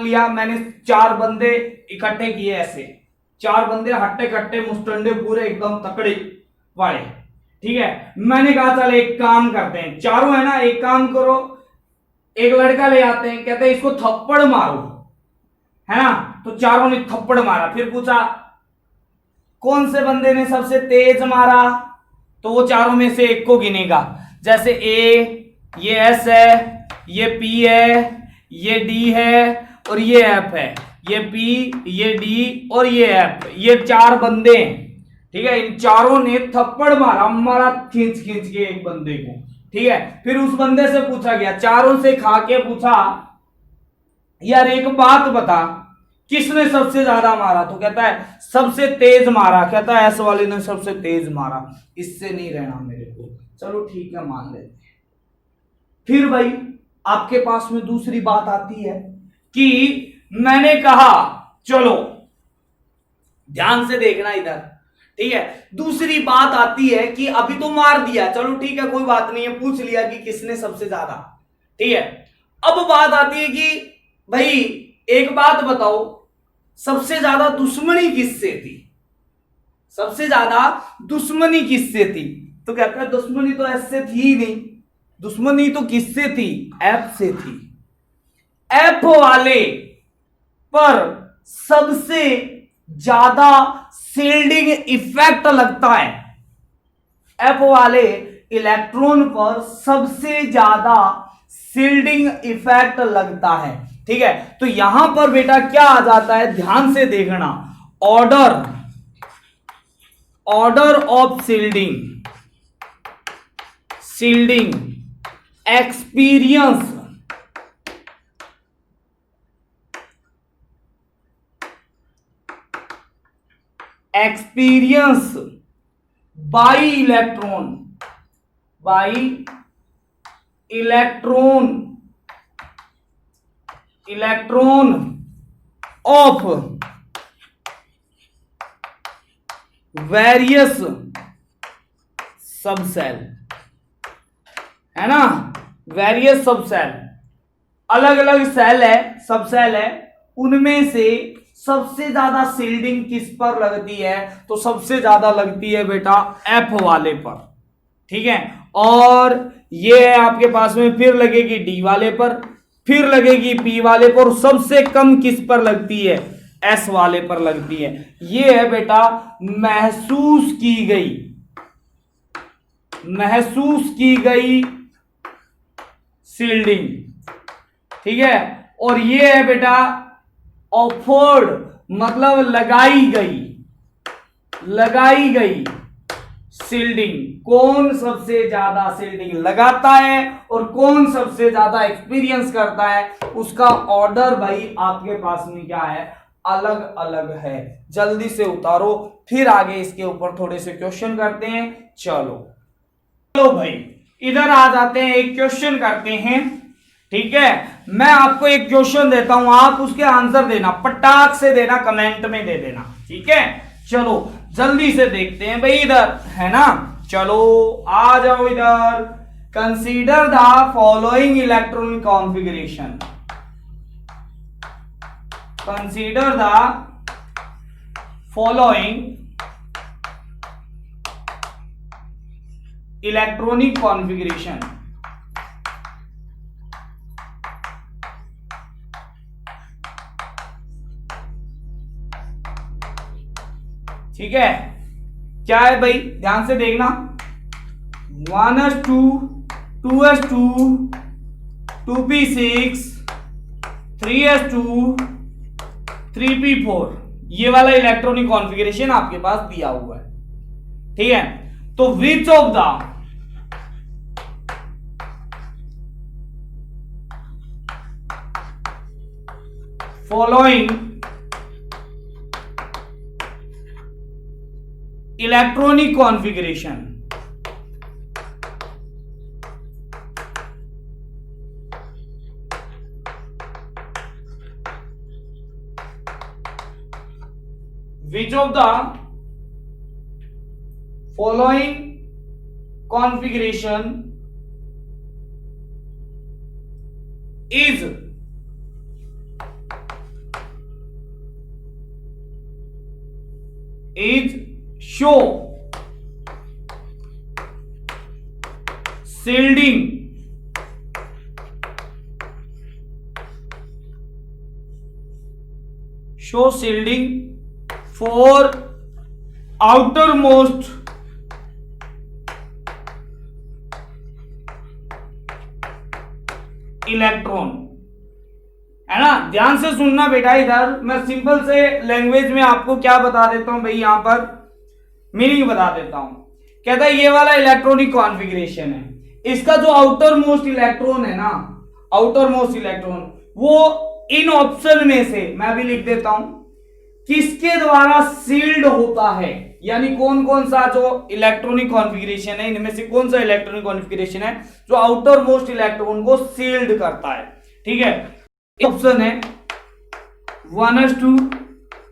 लिया मैंने 4 बंदे इकट्ठे किए, ऐसे 4 बंदे हट्टे कट्टे मुस्टंडे पूरे एकदम तकड़े वाले, ठीक है। मैंने कहा चल एक काम करते हैं, चारों है ना, एक काम करो, एक लड़का ले आते हैं, कहते हैं इसको थप्पड़ मारो, है ना। तो चारों ने थप्पड़ मारा, फिर पूछा कौन से बंदे ने सबसे तेज मारा, तो वो चारों में से एक को गिनेगा। जैसे ये एस है, ये पी है, ये डी है और ये एफ है, ये पी, ये डी और ये एफ, ये 4 बंदे हैं, ठीक है। इन चारों ने थप्पड़ मारा खींच के एक बंदे को, ठीक है। फिर उस बंदे से पूछा गया, चारों से खा के पूछा यार एक बात बता किसने सबसे ज्यादा मारा, तो कहता है सबसे तेज मारा, कहता है एस वाले ने सबसे तेज मारा, इससे नहीं रहना मेरे को, चलो ठीक है मान लेते हैं। फिर भाई आपके पास में दूसरी बात आती है कि मैंने कहा, चलो ध्यान से देखना इधर, ठीक है। दूसरी बात आती है कि अभी तो मार दिया, चलो ठीक है कोई बात नहीं है, पूछ लिया कि किसने सबसे ज्यादा, ठीक है। अब बात आती है कि भाई एक बात बताओ, सबसे ज्यादा दुश्मनी किससे थी, सबसे ज्यादा दुश्मनी किससे थी? तो कहता है दुश्मनी तो एस से थी ही नहीं, दुश्मनी तो किससे थी? एफ से थी। एफ वाले पर सबसे ज्यादा शील्डिंग इफेक्ट लगता है, एफ वाले इलेक्ट्रॉन पर सबसे ज्यादा शील्डिंग इफेक्ट लगता है, ठीक है। तो यहां पर बेटा क्या आ जाता है, ध्यान से देखना, order of shielding, experience, by electron of various subshell, है ना, वेरियस सबसेल, अलग अलग सेल है, सबसेल है, उनमें से सबसे ज्यादा शील्डिंग किस पर लगती है? तो सबसे ज्यादा लगती है बेटा एफ वाले पर, ठीक है। और ये है आपके पास में, फिर लगेगी डी वाले पर, फिर लगेगी पी वाले पर, और सबसे कम किस पर लगती है? एस वाले पर लगती है। ये है बेटा महसूस की गई शील्डिंग, ठीक है। और ये है बेटा ऑफर्ड, मतलब लगाई गई शील्डिंग। कौन सबसे ज्यादा शील्डिंग लगाता है और कौन सबसे ज्यादा एक्सपीरियंस करता है, उसका ऑर्डर भाई आपके पास में क्या है? अलग अलग है। जल्दी से उतारो, फिर आगे इसके ऊपर थोड़े से क्वेश्चन करते हैं। चलो भाई इधर आ जाते हैं, एक क्वेश्चन करते हैं, ठीक है। मैं आपको एक क्वेश्चन देता हूं, आप उसके आंसर देना, पटाख से देना, कमेंट में दे देना, ठीक है। चलो जल्दी से देखते हैं भाई, इधर है ना, चलो आ जाओ इधर। Consider the following electronic configuration, consider the following electronic configuration, ठीक है। क्या है भाई, ध्यान से देखना, 1s2 2s2 2p6 3s2 3p4, ये वाला इलेक्ट्रॉनिक कॉन्फ़िगरेशन आपके पास दिया हुआ है, ठीक है। तो which of the following electronic configuration, which of the following configuration is show shielding for outermost electron, है ना। ध्यान से सुनना बेटा, इधर मैं सिंपल से लैंग्वेज में आपको क्या बता देता हूं भाई, यहां पर मीनिंग बता देता हूं। कहता है ये वाला इलेक्ट्रॉनिक कॉन्फ़िगरेशन है, इसका जो आउटर मोस्ट इलेक्ट्रॉन है ना, आउटर मोस्ट इलेक्ट्रॉन, वो इन ऑप्शन में से मैं भी लिख देता हूं, किसके द्वारा सील्ड होता है, यानी कौन कौन सा जो इलेक्ट्रॉनिक कॉन्फ़िगरेशन है, इनमें से कौन सा इलेक्ट्रॉनिक कॉन्फ़िगरेशन है जो आउटर मोस्ट इलेक्ट्रॉन को सील्ड करता है। ठीक है, ऑप्शन है 1s2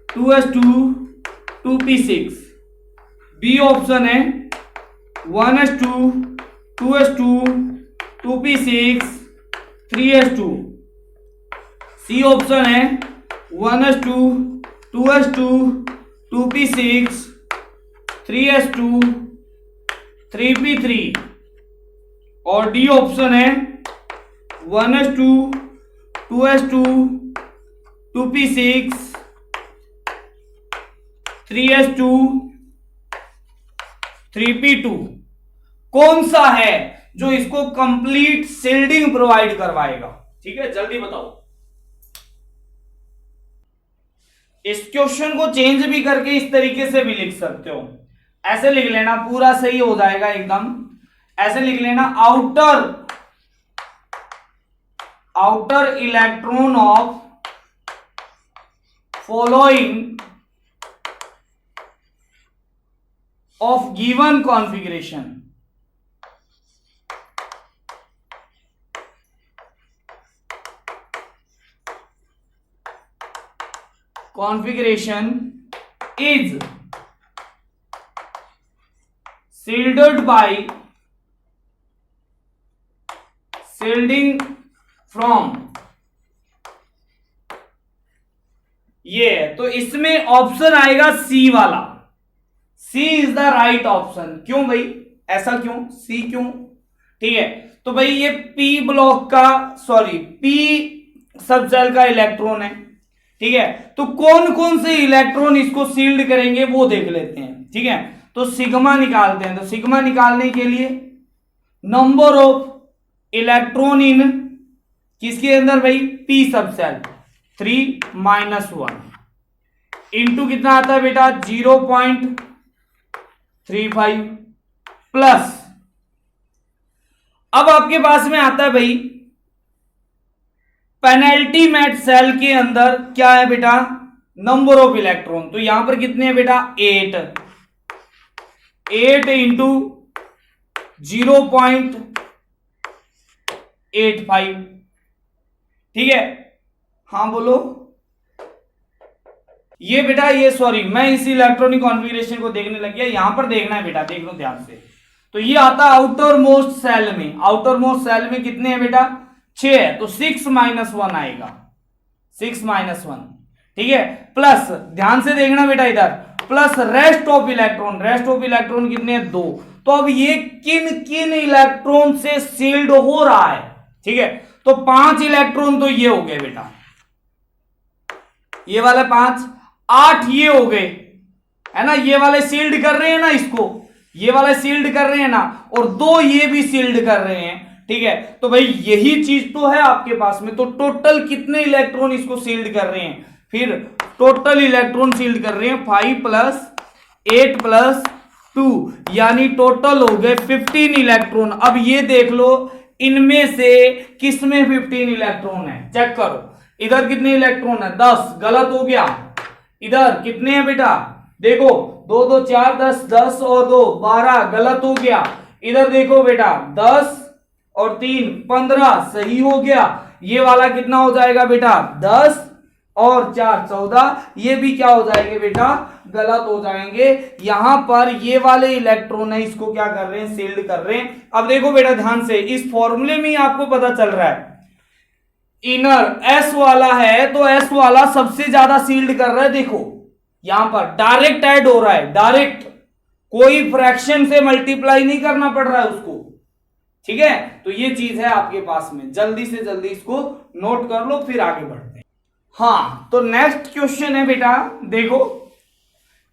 2s2 2p6, B option है 1s2 2s2 2p6 3s2, सी ऑप्शन है 1s2 2s2 2p6 3s2 3p3, और डी ऑप्शन है 1s2 2s2 2p6 3s2 3p2। कौन सा है जो इसको कंप्लीट सील्डिंग प्रोवाइड करवाएगा? ठीक है, जल्दी बताओ। इस क्वेश्चन को चेंज भी करके इस तरीके से भी लिख सकते हो, ऐसे लिख लेना, पूरा सही हो जाएगा एकदम। ऐसे लिख लेना, outer electron of following of given configuration is shielded by shielding from, ये है। तो इसमें ऑप्शन आएगा सी वाला, सी इज द राइट ऑप्शन। क्यों भाई, ऐसा क्यों, सी क्यों? ठीक है, तो भाई ये पी ब्लॉक का, सॉरी पी सब सेल का इलेक्ट्रॉन है। ठीक है, तो कौन कौन से इलेक्ट्रॉन इसको सील्ड करेंगे वो देख लेते हैं। ठीक है, तो सिग्मा निकालते हैं। तो सिग्मा निकालने के लिए नंबर ऑफ इलेक्ट्रॉन इन किसके अंदर भाई, पी सब सेल 3 - 1 इंटू कितना आता है बेटा 0.35 प्लस, अब आपके पास में आता है भाई पेनल्टी मैट सेल के अंदर क्या है बेटा, नंबर ऑफ इलेक्ट्रॉन। तो यहां पर कितने हैं बेटा 8 इंटू 0.85। ठीक है, हाँ बोलो। ये बेटा ये सॉरी मैं इसी इलेक्ट्रॉनिक कॉन्फ़िगरेशन को देखने लग गया, यहां पर देखना है बेटा, देख लो ध्यान से। तो ये आता है आउटर मोस्ट सेल में, आउटर मोस्ट सेल में कितने हैं बेटा 6 है, तो 6 - 1 आएगा, 6 - 1। ठीक है, प्लस ध्यान से देखना बेटा इधर, plus rest of electron, rest of electron कितने हैं 2। तो अब ये किन किन इलेक्ट्रॉन से सील्ड हो रहा है? ठीक है, तो 5 इलेक्ट्रॉन तो ये हो गए बेटा, ये वाले 5, 8 ये हो गए है ना, ये वाले सील्ड कर रहे हैं ना इसको, ये वाले सील्ड कर रहे हैं ना, और 2 ये भी सील्ड कर रहे हैं। ठीक है, तो भाई यही चीज तो है आपके पास में। तो टोटल कितने इलेक्ट्रॉन इसको सील्ड कर रहे हैं? फिर टोटल इलेक्ट्रॉन सील्ड कर रहे हैं 5 + 8 + 2, यानी टोटल हो गए 15 इलेक्ट्रॉन। अब ये देख लो इनमें से किसमें 15 इलेक्ट्रॉन है, चेक करो। इधर कितने इलेक्ट्रॉन है 10, गलत हो गया। इधर कितने हैं बेटा, देखो 2 2 4 10, 10 और 2 12, गलत हो गया। इधर देखो बेटा 10 और 3 15, सही हो गया। ये वाला कितना हो जाएगा बेटा 10 और 4 14, ये भी क्या हो जाएंगे बेटा, गलत हो जाएंगे। यहां पर ये वाले इलेक्ट्रॉन है, इसको क्या कर रहे हैं, सील्ड कर रहे हैं। अब देखो बेटा ध्यान से, इस फॉर्मूले में ही आपको पता चल रहा है, इनर एस वाला है तो एस वाला सबसे ज्यादा सील्ड कर रहा है। देखो यहां पर डायरेक्ट ऐड हो रहा है, डायरेक्ट, कोई फ्रैक्शन से मल्टीप्लाई नहीं करना पड़ रहा है उसको। ठीक है, तो ये चीज है आपके पास में, जल्दी से जल्दी इसको नोट कर लो, फिर आगे बढ़ते हैं। हाँ, तो नेक्स्ट क्वेश्चन है बेटा, देखो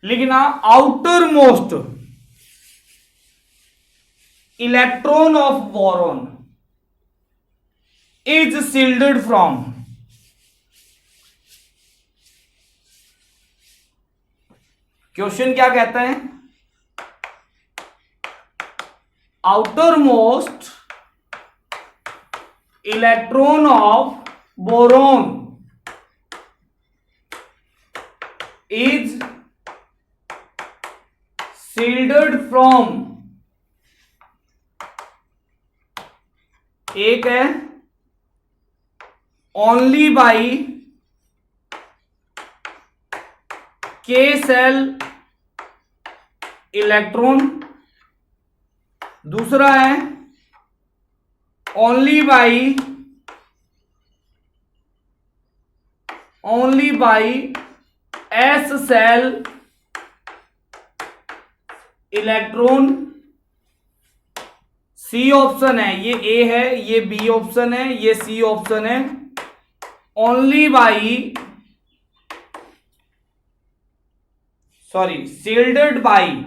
लिखना, outermost electron of boron is shielded from, question क्या कहता है, outermost electron of boron is shielded from, एक है only by k cell electron, दूसरा है only by s cell इलेक्ट्रॉन। सी ऑप्शन है, ये ए है, ये बी ऑप्शन है, ये सी ऑप्शन है। Only by, sorry, shielded by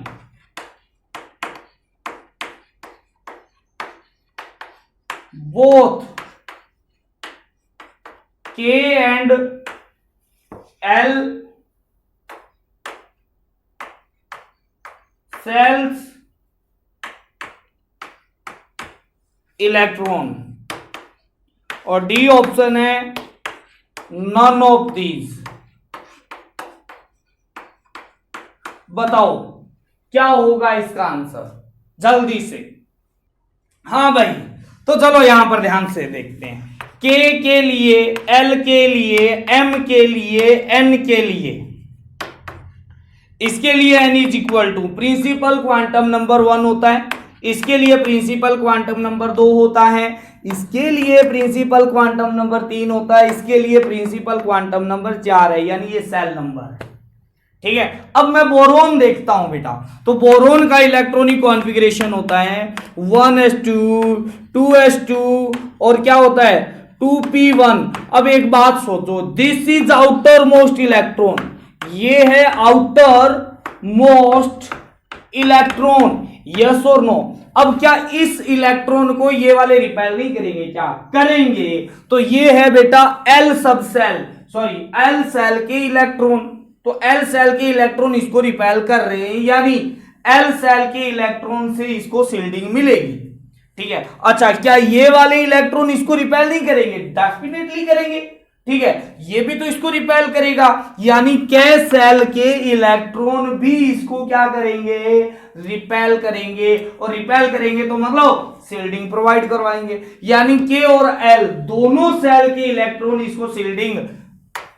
both K and L shells electron, और डी ऑप्शन है नन ऑफ दीज। बताओ क्या होगा इसका आंसर जल्दी से। हाँ भाई, तो चलो यहां पर ध्यान से देखते हैं। के लिए, एल के लिए, एम के लिए, एन के लिए, इसके लिए n is equal to principal quantum number 1 होता है, इसके लिए प्रिंसिपल क्वांटम नंबर 2 होता है, इसके लिए प्रिंसिपल क्वांटम नंबर 3 होता है, इसके लिए प्रिंसिपल क्वांटम नंबर 4 है, यानी ये सेल नंबर है। ठीक है, अब मैं बोरोन देखता हूं बेटा। तो बोरोन का इलेक्ट्रॉनिक कॉन्फ़िगरेशन होता है 1s2 2s2 और क्या होता है 2p1। अब एक बात सोचो, this is outer most electron, ये है आउटर मोस्ट इलेक्ट्रॉन, यस और नो। अब क्या इस इलेक्ट्रॉन को ये वाले रिपेल नहीं करेंगे? क्या करेंगे? तो ये है बेटा एल सब सेल, सॉरी एल सेल के इलेक्ट्रॉन। तो एल सेल के इलेक्ट्रॉन इसको रिपेल कर रहे हैं, यानी एल सेल के इलेक्ट्रॉन से इसको शील्डिंग मिलेगी। ठीक है, अच्छा क्या ये वाले इलेक्ट्रॉन इसको रिपेल नहीं करेंगे? डेफिनेटली करेंगे। ठीक है, ये भी तो इसको रिपेल करेगा, यानी के सेल के इलेक्ट्रॉन भी इसको क्या करेंगे? रिपेल करेंगे। और रिपेल करेंगे तो मतलब शील्डिंग प्रोवाइड करवाएंगे, यानी के और एल दोनों सेल के इलेक्ट्रॉन इसको शील्डिंग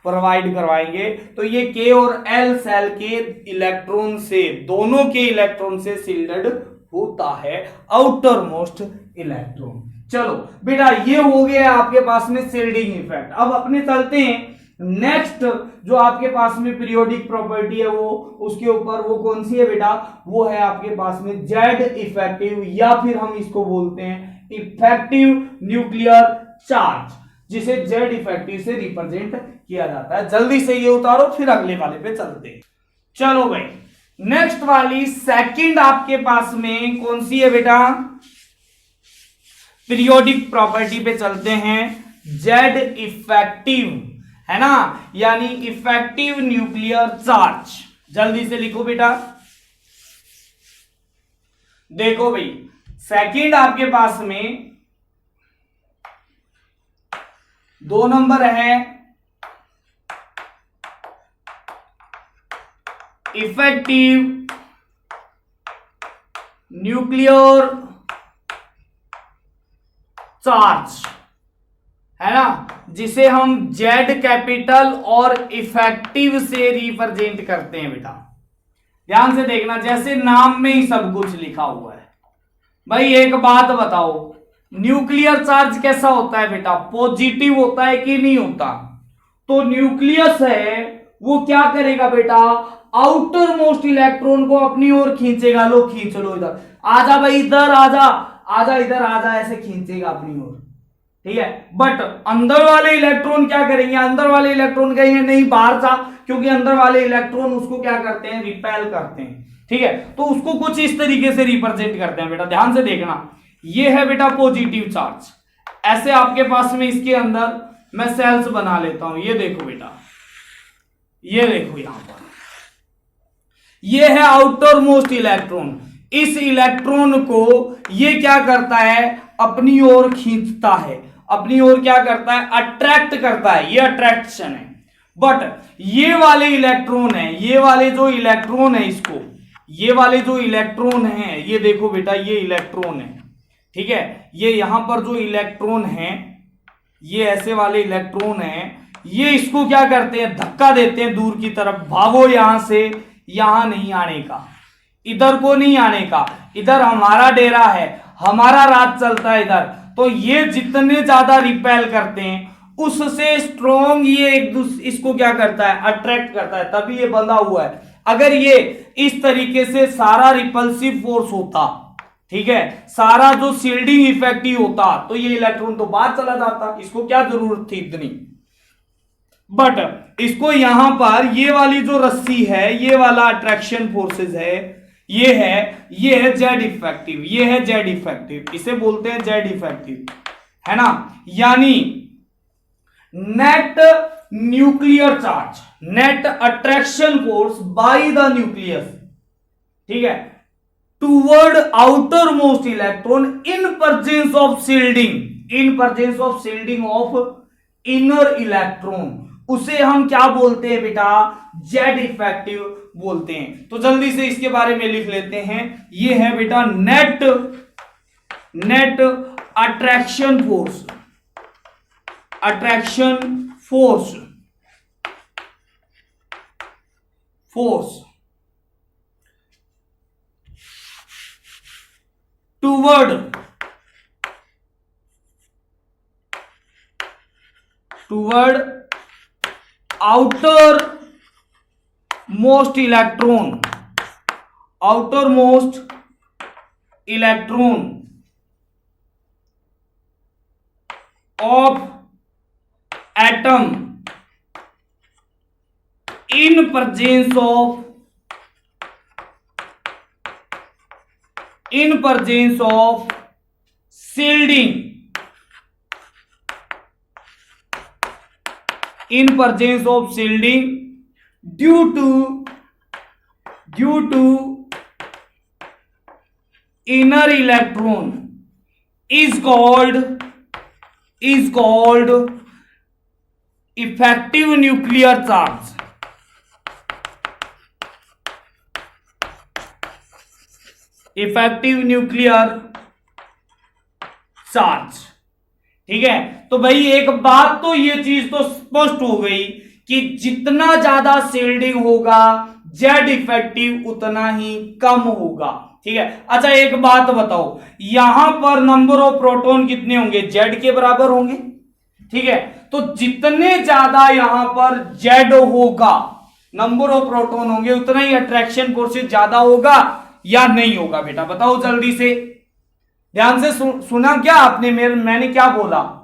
प्रोवाइड करवाएंगे। तो ये के और एल सेल के इलेक्ट्रॉन से, दोनों के इलेक्ट्रॉन से शील्डेड होता है आउटर मोस्ट इलेक्ट्रॉन। चलो बेटा, ये हो गया आपके पास में शील्डिंग इफेक्ट। अब अपने चलते हैं नेक्स्ट, जो आपके पास में पीरियोडिक प्रॉपर्टी है वो उसके ऊपर, वो कौन सी है बेटा? वो है आपके पास में जेड इफेक्टिव, या फिर हम इसको बोलते हैं इफेक्टिव न्यूक्लियर चार्ज, जिसे जेड इफेक्टिव से रिप्रेजेंट किया जाता है। जल्दी से ये उतारो, फिर अगले वाले पे चलते हैं। चलो भाई, नेक्स्ट वाली सेकंड आपके पास में कौन सी है बेटा? पीरियोडिक प्रॉपर्टी पे चलते हैं, जेड इफेक्टिव, है ना, यानी इफेक्टिव न्यूक्लियर चार्ज। जल्दी से लिखो बेटा। देखो भाई, सेकंड आपके पास में 2 नंबर है इफेक्टिव न्यूक्लियर चार्ज, है ना, जिसे हम जेड कैपिटल और इफेक्टिव से रिप्रेजेंट करते हैं बेटा। ध्यान से देखना, जैसे नाम में ही सब कुछ लिखा हुआ है। भाई एक बात बताओ, न्यूक्लियर चार्ज कैसा होता है बेटा? पॉजिटिव होता है कि नहीं होता? तो न्यूक्लियस है वो क्या करेगा बेटा? आउटर मोस्ट इलेक्ट्रॉन को अपनी ओर खींचेगा। लो खींच लो, इधर आजा भाई, इधर आजा, आजा इधर आजा, ऐसे खींचेगा अपनी ओर। ठीक है, बट अंदर वाले इलेक्ट्रॉन क्या करेंगे? अंदर वाले इलेक्ट्रॉन कहेंगे नहीं बाहर जा, क्योंकि अंदर वाले इलेक्ट्रॉन उसको क्या करते हैं? रिपेल करते हैं। ठीक है, तो उसको कुछ इस तरीके से रिप्रेजेंट करते हैं बेटा। ध्यान से देखना, ये है बेटा पॉजिटिव चार्ज। ऐसे आपके पास में इसके अंदर मैं सेल्स बना लेता हूं। ये देखो बेटा, ये देखो यहां पर, ये है आउटर मोस्ट इलेक्ट्रॉन। इस इलेक्ट्रॉन को ये क्या करता है? अपनी ओर खींचता है, अपनी ओर क्या करता है? अट्रैक्ट करता है। ये अट्रैक्शन है। बट ये वाले इलेक्ट्रॉन है, ये वाले जो इलेक्ट्रॉन है, इसको ये वाले जो इलेक्ट्रॉन हैं, ये देखो बेटा, ये इलेक्ट्रॉन है, ठीक है, ये यहां पर जो इलेक्ट्रॉन है, ये ऐसे वाले इलेक्ट्रॉन हैं, ये इसको क्या करते हैं, धक्का देते हैं दूर की तरफ, भागो यहां से, यहां नहीं आने का, इधर को नहीं आने का, इधर हमारा डेरा है, हमारा राज चलता है इधर। तो ये जितने ज्यादा रिपेल करते हैं उससे स्ट्रॉन्ग ये एक दूसरे इसको क्या करता है, अट्रैक्ट करता है, तभी ये बंधा हुआ है। अगर ये इस तरीके से सारा रिपल्सिव फोर्स होता, ठीक है, सारा जो शील्डिंग इफेक्ट ही होता, तो ये इलेक्ट्रॉन तो बाहर चला जाता, इसको क्या जरूरत थी इतनी। बट इसको यहां पर ये वाली जो रस्सी है, ये वाला अट्रैक्शन फोर्सेस है, ये है जेड इफेक्टिव, ये है जेड इफेक्टिव, इसे बोलते हैं जेड इफेक्टिव, है ना। यानी net nuclear charge, net attraction force by the nucleus, ठीक है, toward outer most electron in presence of shielding, in presence of shielding of inner electron, उसे हम क्या बोलते हैं बेटा, जेड इफेक्टिव बोलते हैं। तो जल्दी से इसके बारे में लिख लेते हैं, ये है बेटा net attraction force, attraction force toward outer most electron of atom in presence of shielding, in presence of shielding due to inner electron is called effective nuclear charge, effective nuclear charge, ठीक है। तो भाई एक बात तो ये चीज तो स्पष्ट हो गई कि जितना ज्यादा शील्डिंग होगा जेड इफेक्टिव उतना ही कम होगा, ठीक है। अच्छा एक बात बताओ, यहां पर नंबर ऑफ प्रोटॉन कितने होंगे, जेड के बराबर होंगे, ठीक है। तो जितने ज्यादा यहां पर जेड होगा, नंबर ऑफ प्रोटॉन होंगे, उतना ही अट्रैक्शन फोर्स ज्यादा होगा या नहीं होगा, बेटा बताओ जल्दी से, ध्यान से सुना क्या आपने, मैंने क्या बोला,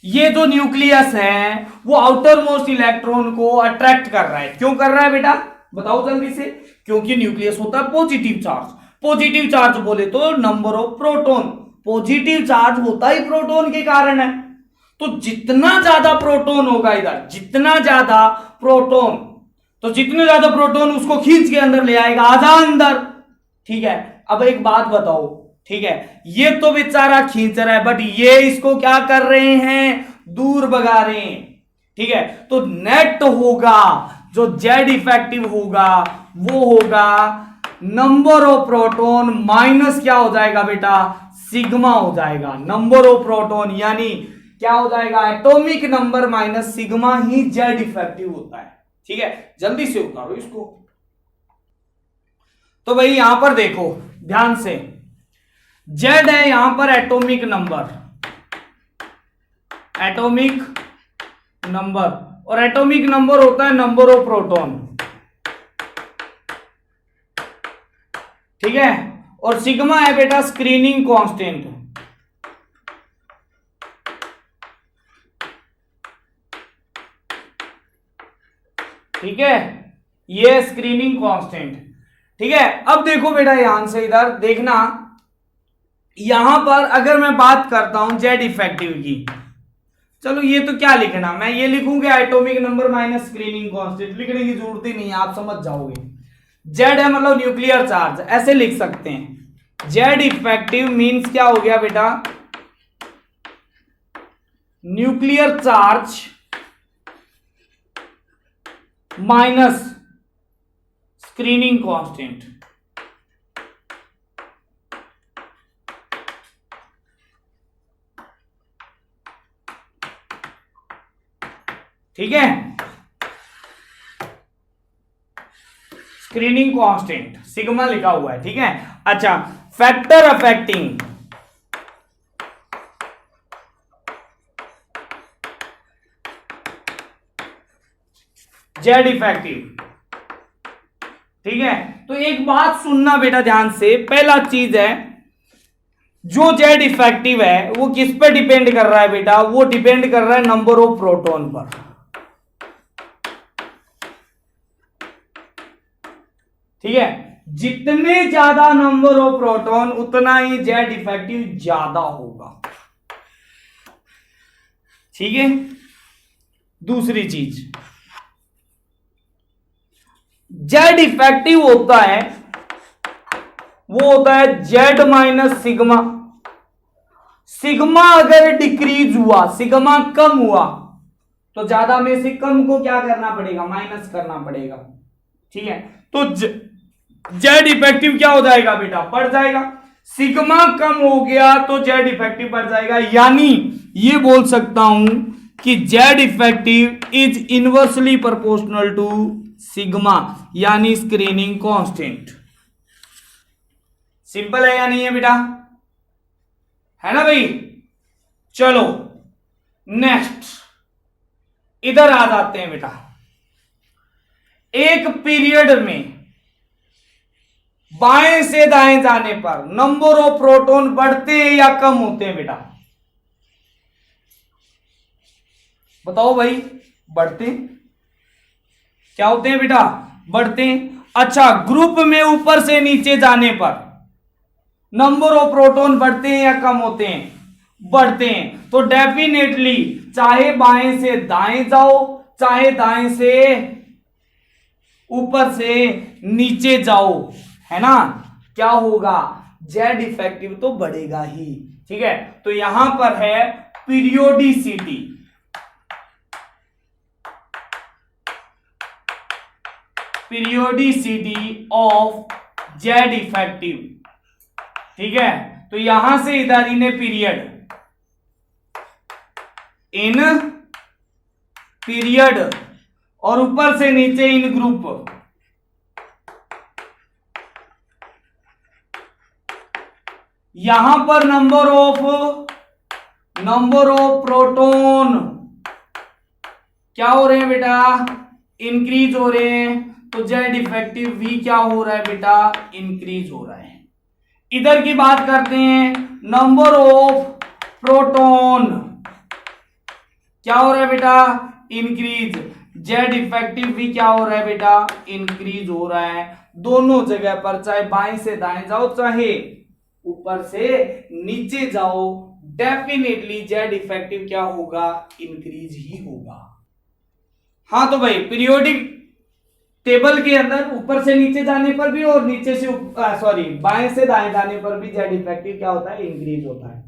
ये जो न्यूक्लियस है वो आउटर मोस्ट इलेक्ट्रॉन को अट्रैक्ट कर रहा है, क्यों कर रहा है बेटा बताओ जल्दी से, क्योंकि न्यूक्लियस होता है पॉजिटिव चार्ज, पॉजिटिव चार्ज बोले तो number of proton, positive charge होता ही प्रोटॉन के कारण है। तो जितना ज्यादा प्रोटॉन होगा इधर, जितना ज्यादा प्रोटॉन, तो जितने ज्यादा प्रोटॉन उसको खींच के अंदर ले आएगा, आजा अंदर, ठीक है। अब एक बात बताओ, ठीक है, ये तो बेचारा खींच रहा है, बट ये इसको क्या कर रहे हैं, दूर भगा रहे हैं, ठीक है। तो नेट होगा जो जेड इफेक्टिव होगा वो होगा नंबर ऑफ प्रोटॉन माइनस क्या हो जाएगा बेटा, सिग्मा हो जाएगा, नंबर ऑफ प्रोटॉन यानी क्या हो जाएगा, एटॉमिक नंबर माइनस सिग्मा ही जेड इफेक्टिव होता है, ठीक है। जल्दी से उतारो इसको। तो भाई यहां पर देखो ध्यान से, जेड है यहां पर एटॉमिक नंबर, एटॉमिक नंबर, और एटॉमिक नंबर होता है नंबर ऑफ प्रोटॉन, ठीक है। और सिग्मा है बेटा स्क्रीनिंग कांस्टेंट, ठीक है, ये स्क्रीनिंग कांस्टेंट, ठीक है। अब देखो बेटा यहां से इधर देखना, यहां पर अगर मैं बात करता हूं जेड इफेक्टिव की, चलो ये तो क्या लिखना, मैं ये लिखूंगा atomic number minus screening constant, लिखने की जरूरत ही नहीं है, आप समझ जाओगे। जेड है मतलब न्यूक्लियर चार्ज, ऐसे लिख सकते हैं, जेड इफेक्टिव मींस क्या हो गया बेटा, nuclear charge minus screening constant. ठीक है, स्क्रीनिंग कांस्टेंट सिग्मा लिखा हुआ है। ठीक है, अच्छा, फैक्टर अफेक्टिंग जेड इफेक्टिव। ठीक है, तो एक बात सुनना बेटा ध्यान से, पहला चीज है जो जेड इफेक्टिव है वो किस पे डिपेंड कर रहा है बेटा, वो डिपेंड कर रहा है नंबर ऑफ प्रोटॉन पर। ठीक है, जितने ज्यादा नंबर ऑफ प्रोटॉन उतना ही जेड इफेक्टिव ज्यादा होगा। ठीक है, दूसरी चीज, जेड इफेक्टिव होता है वो होता है जेड माइनस सिग्मा। सिग्मा अगर डिक्रीज हुआ, सिग्मा कम हुआ, तो ज्यादा में से कम को क्या करना पड़ेगा, माइनस करना पड़ेगा। ठीक है, तो जेड इफेक्टिव क्या हो जाएगा बेटा, बढ़ जाएगा। सिग्मा कम हो गया तो जेड इफेक्टिव बढ़ जाएगा, यानी ये बोल सकता हूं कि Z effective is inversely proportional to sigma, यानी स्क्रीनिंग कांस्टेंट। सिंपल है या नहीं है बेटा, है ना भाई। चलो नेक्स्ट, इधर आ जाते हैं बेटा। एक पीरियड में बाएं से दाएं जाने पर नंबर ऑफ प्रोटॉन बढ़ते हैं या कम होते हैं बेटा, बताओ भाई। बढ़ते हैं, क्या होते हैं बेटा, बढ़ते हैं। अच्छा, ग्रुप में ऊपर से नीचे जाने पर नंबर ऑफ प्रोटॉन बढ़ते हैं या कम होते हैं, बढ़ते हैं। तो डेफिनेटली चाहे बाएं से दाएं जाओ, चाहे दाएं से ऊपर से नीचे जाओ, है ना, क्या होगा, जेड इफेक्टिव तो बढ़ेगा ही। ठीक है, तो यहां पर है periodicity, periodicity of Z effective. ठीक है, तो यहां से इधर इन्हें पीरियड, इन पीरियड, और ऊपर से नीचे इन ग्रुप। यहां पर नंबर ऑफ प्रोटॉन क्या हो रहे हैं बेटा, इंक्रीज हो रहे हैं, तो जेड इफेक्टिव भी क्या हो रहा है बेटा, इंक्रीज हो रहा है। इधर की बात करते हैं, नंबर ऑफ प्रोटॉन क्या हो रहा है बेटा, इंक्रीज, जेड इफेक्टिव भी क्या हो रहा है बेटा, इंक्रीज हो रहा है। दोनों जगह पर, चाहे बाएं से दाएं जाओ, चाहे ऊपर से नीचे जाओ, डेफिनेटली जेड इफेक्टिव क्या होगा, इंक्रीज ही होगा। हाँ तो भाई, पीरियोडिक टेबल के अंदर ऊपर से नीचे जाने पर भी और नीचे से बाएं से दाएं जाने पर भी जेड इफेक्टिव क्या होता है, इंक्रीज होता है।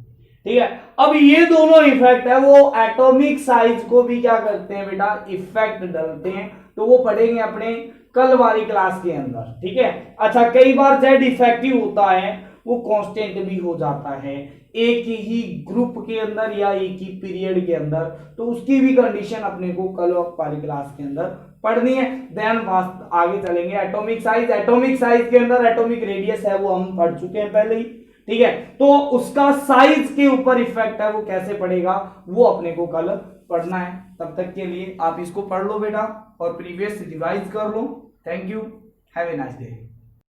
ठीक है, अब ये दोनों इफेक्ट है वो एटॉमिक साइज को भी क्या करते हैं बेटा, इफेक्ट डालते हैं। तो वो पढ़ेंगे अपने कल वाली क्लास के अंदर। ठीक है, अच्छा, कई बार जेड इफेक्टिव होता है वो कांस्टेंट भी हो जाता है एक ही ग्रुप के अंदर या एक ही पीरियड के अंदर, तो उसकी भी कंडीशन अपने को कल वाली क्लास के अंदर पढ़नी है। देन आगे चलेंगे एटॉमिक साइज। एटॉमिक साइज के अंदर एटॉमिक रेडियस है वो हम पढ़ चुके हैं पहले ही। ठीक है, तो उसका साइज के ऊपर इफेक्ट है वो कैसे पड़ेगा वो अपने को कल पढ़ना है। तब तक के लिए आप इसको पढ़ लो बेटा और प्रीवियस रिवाइज कर लो। Thank you, have a nice day.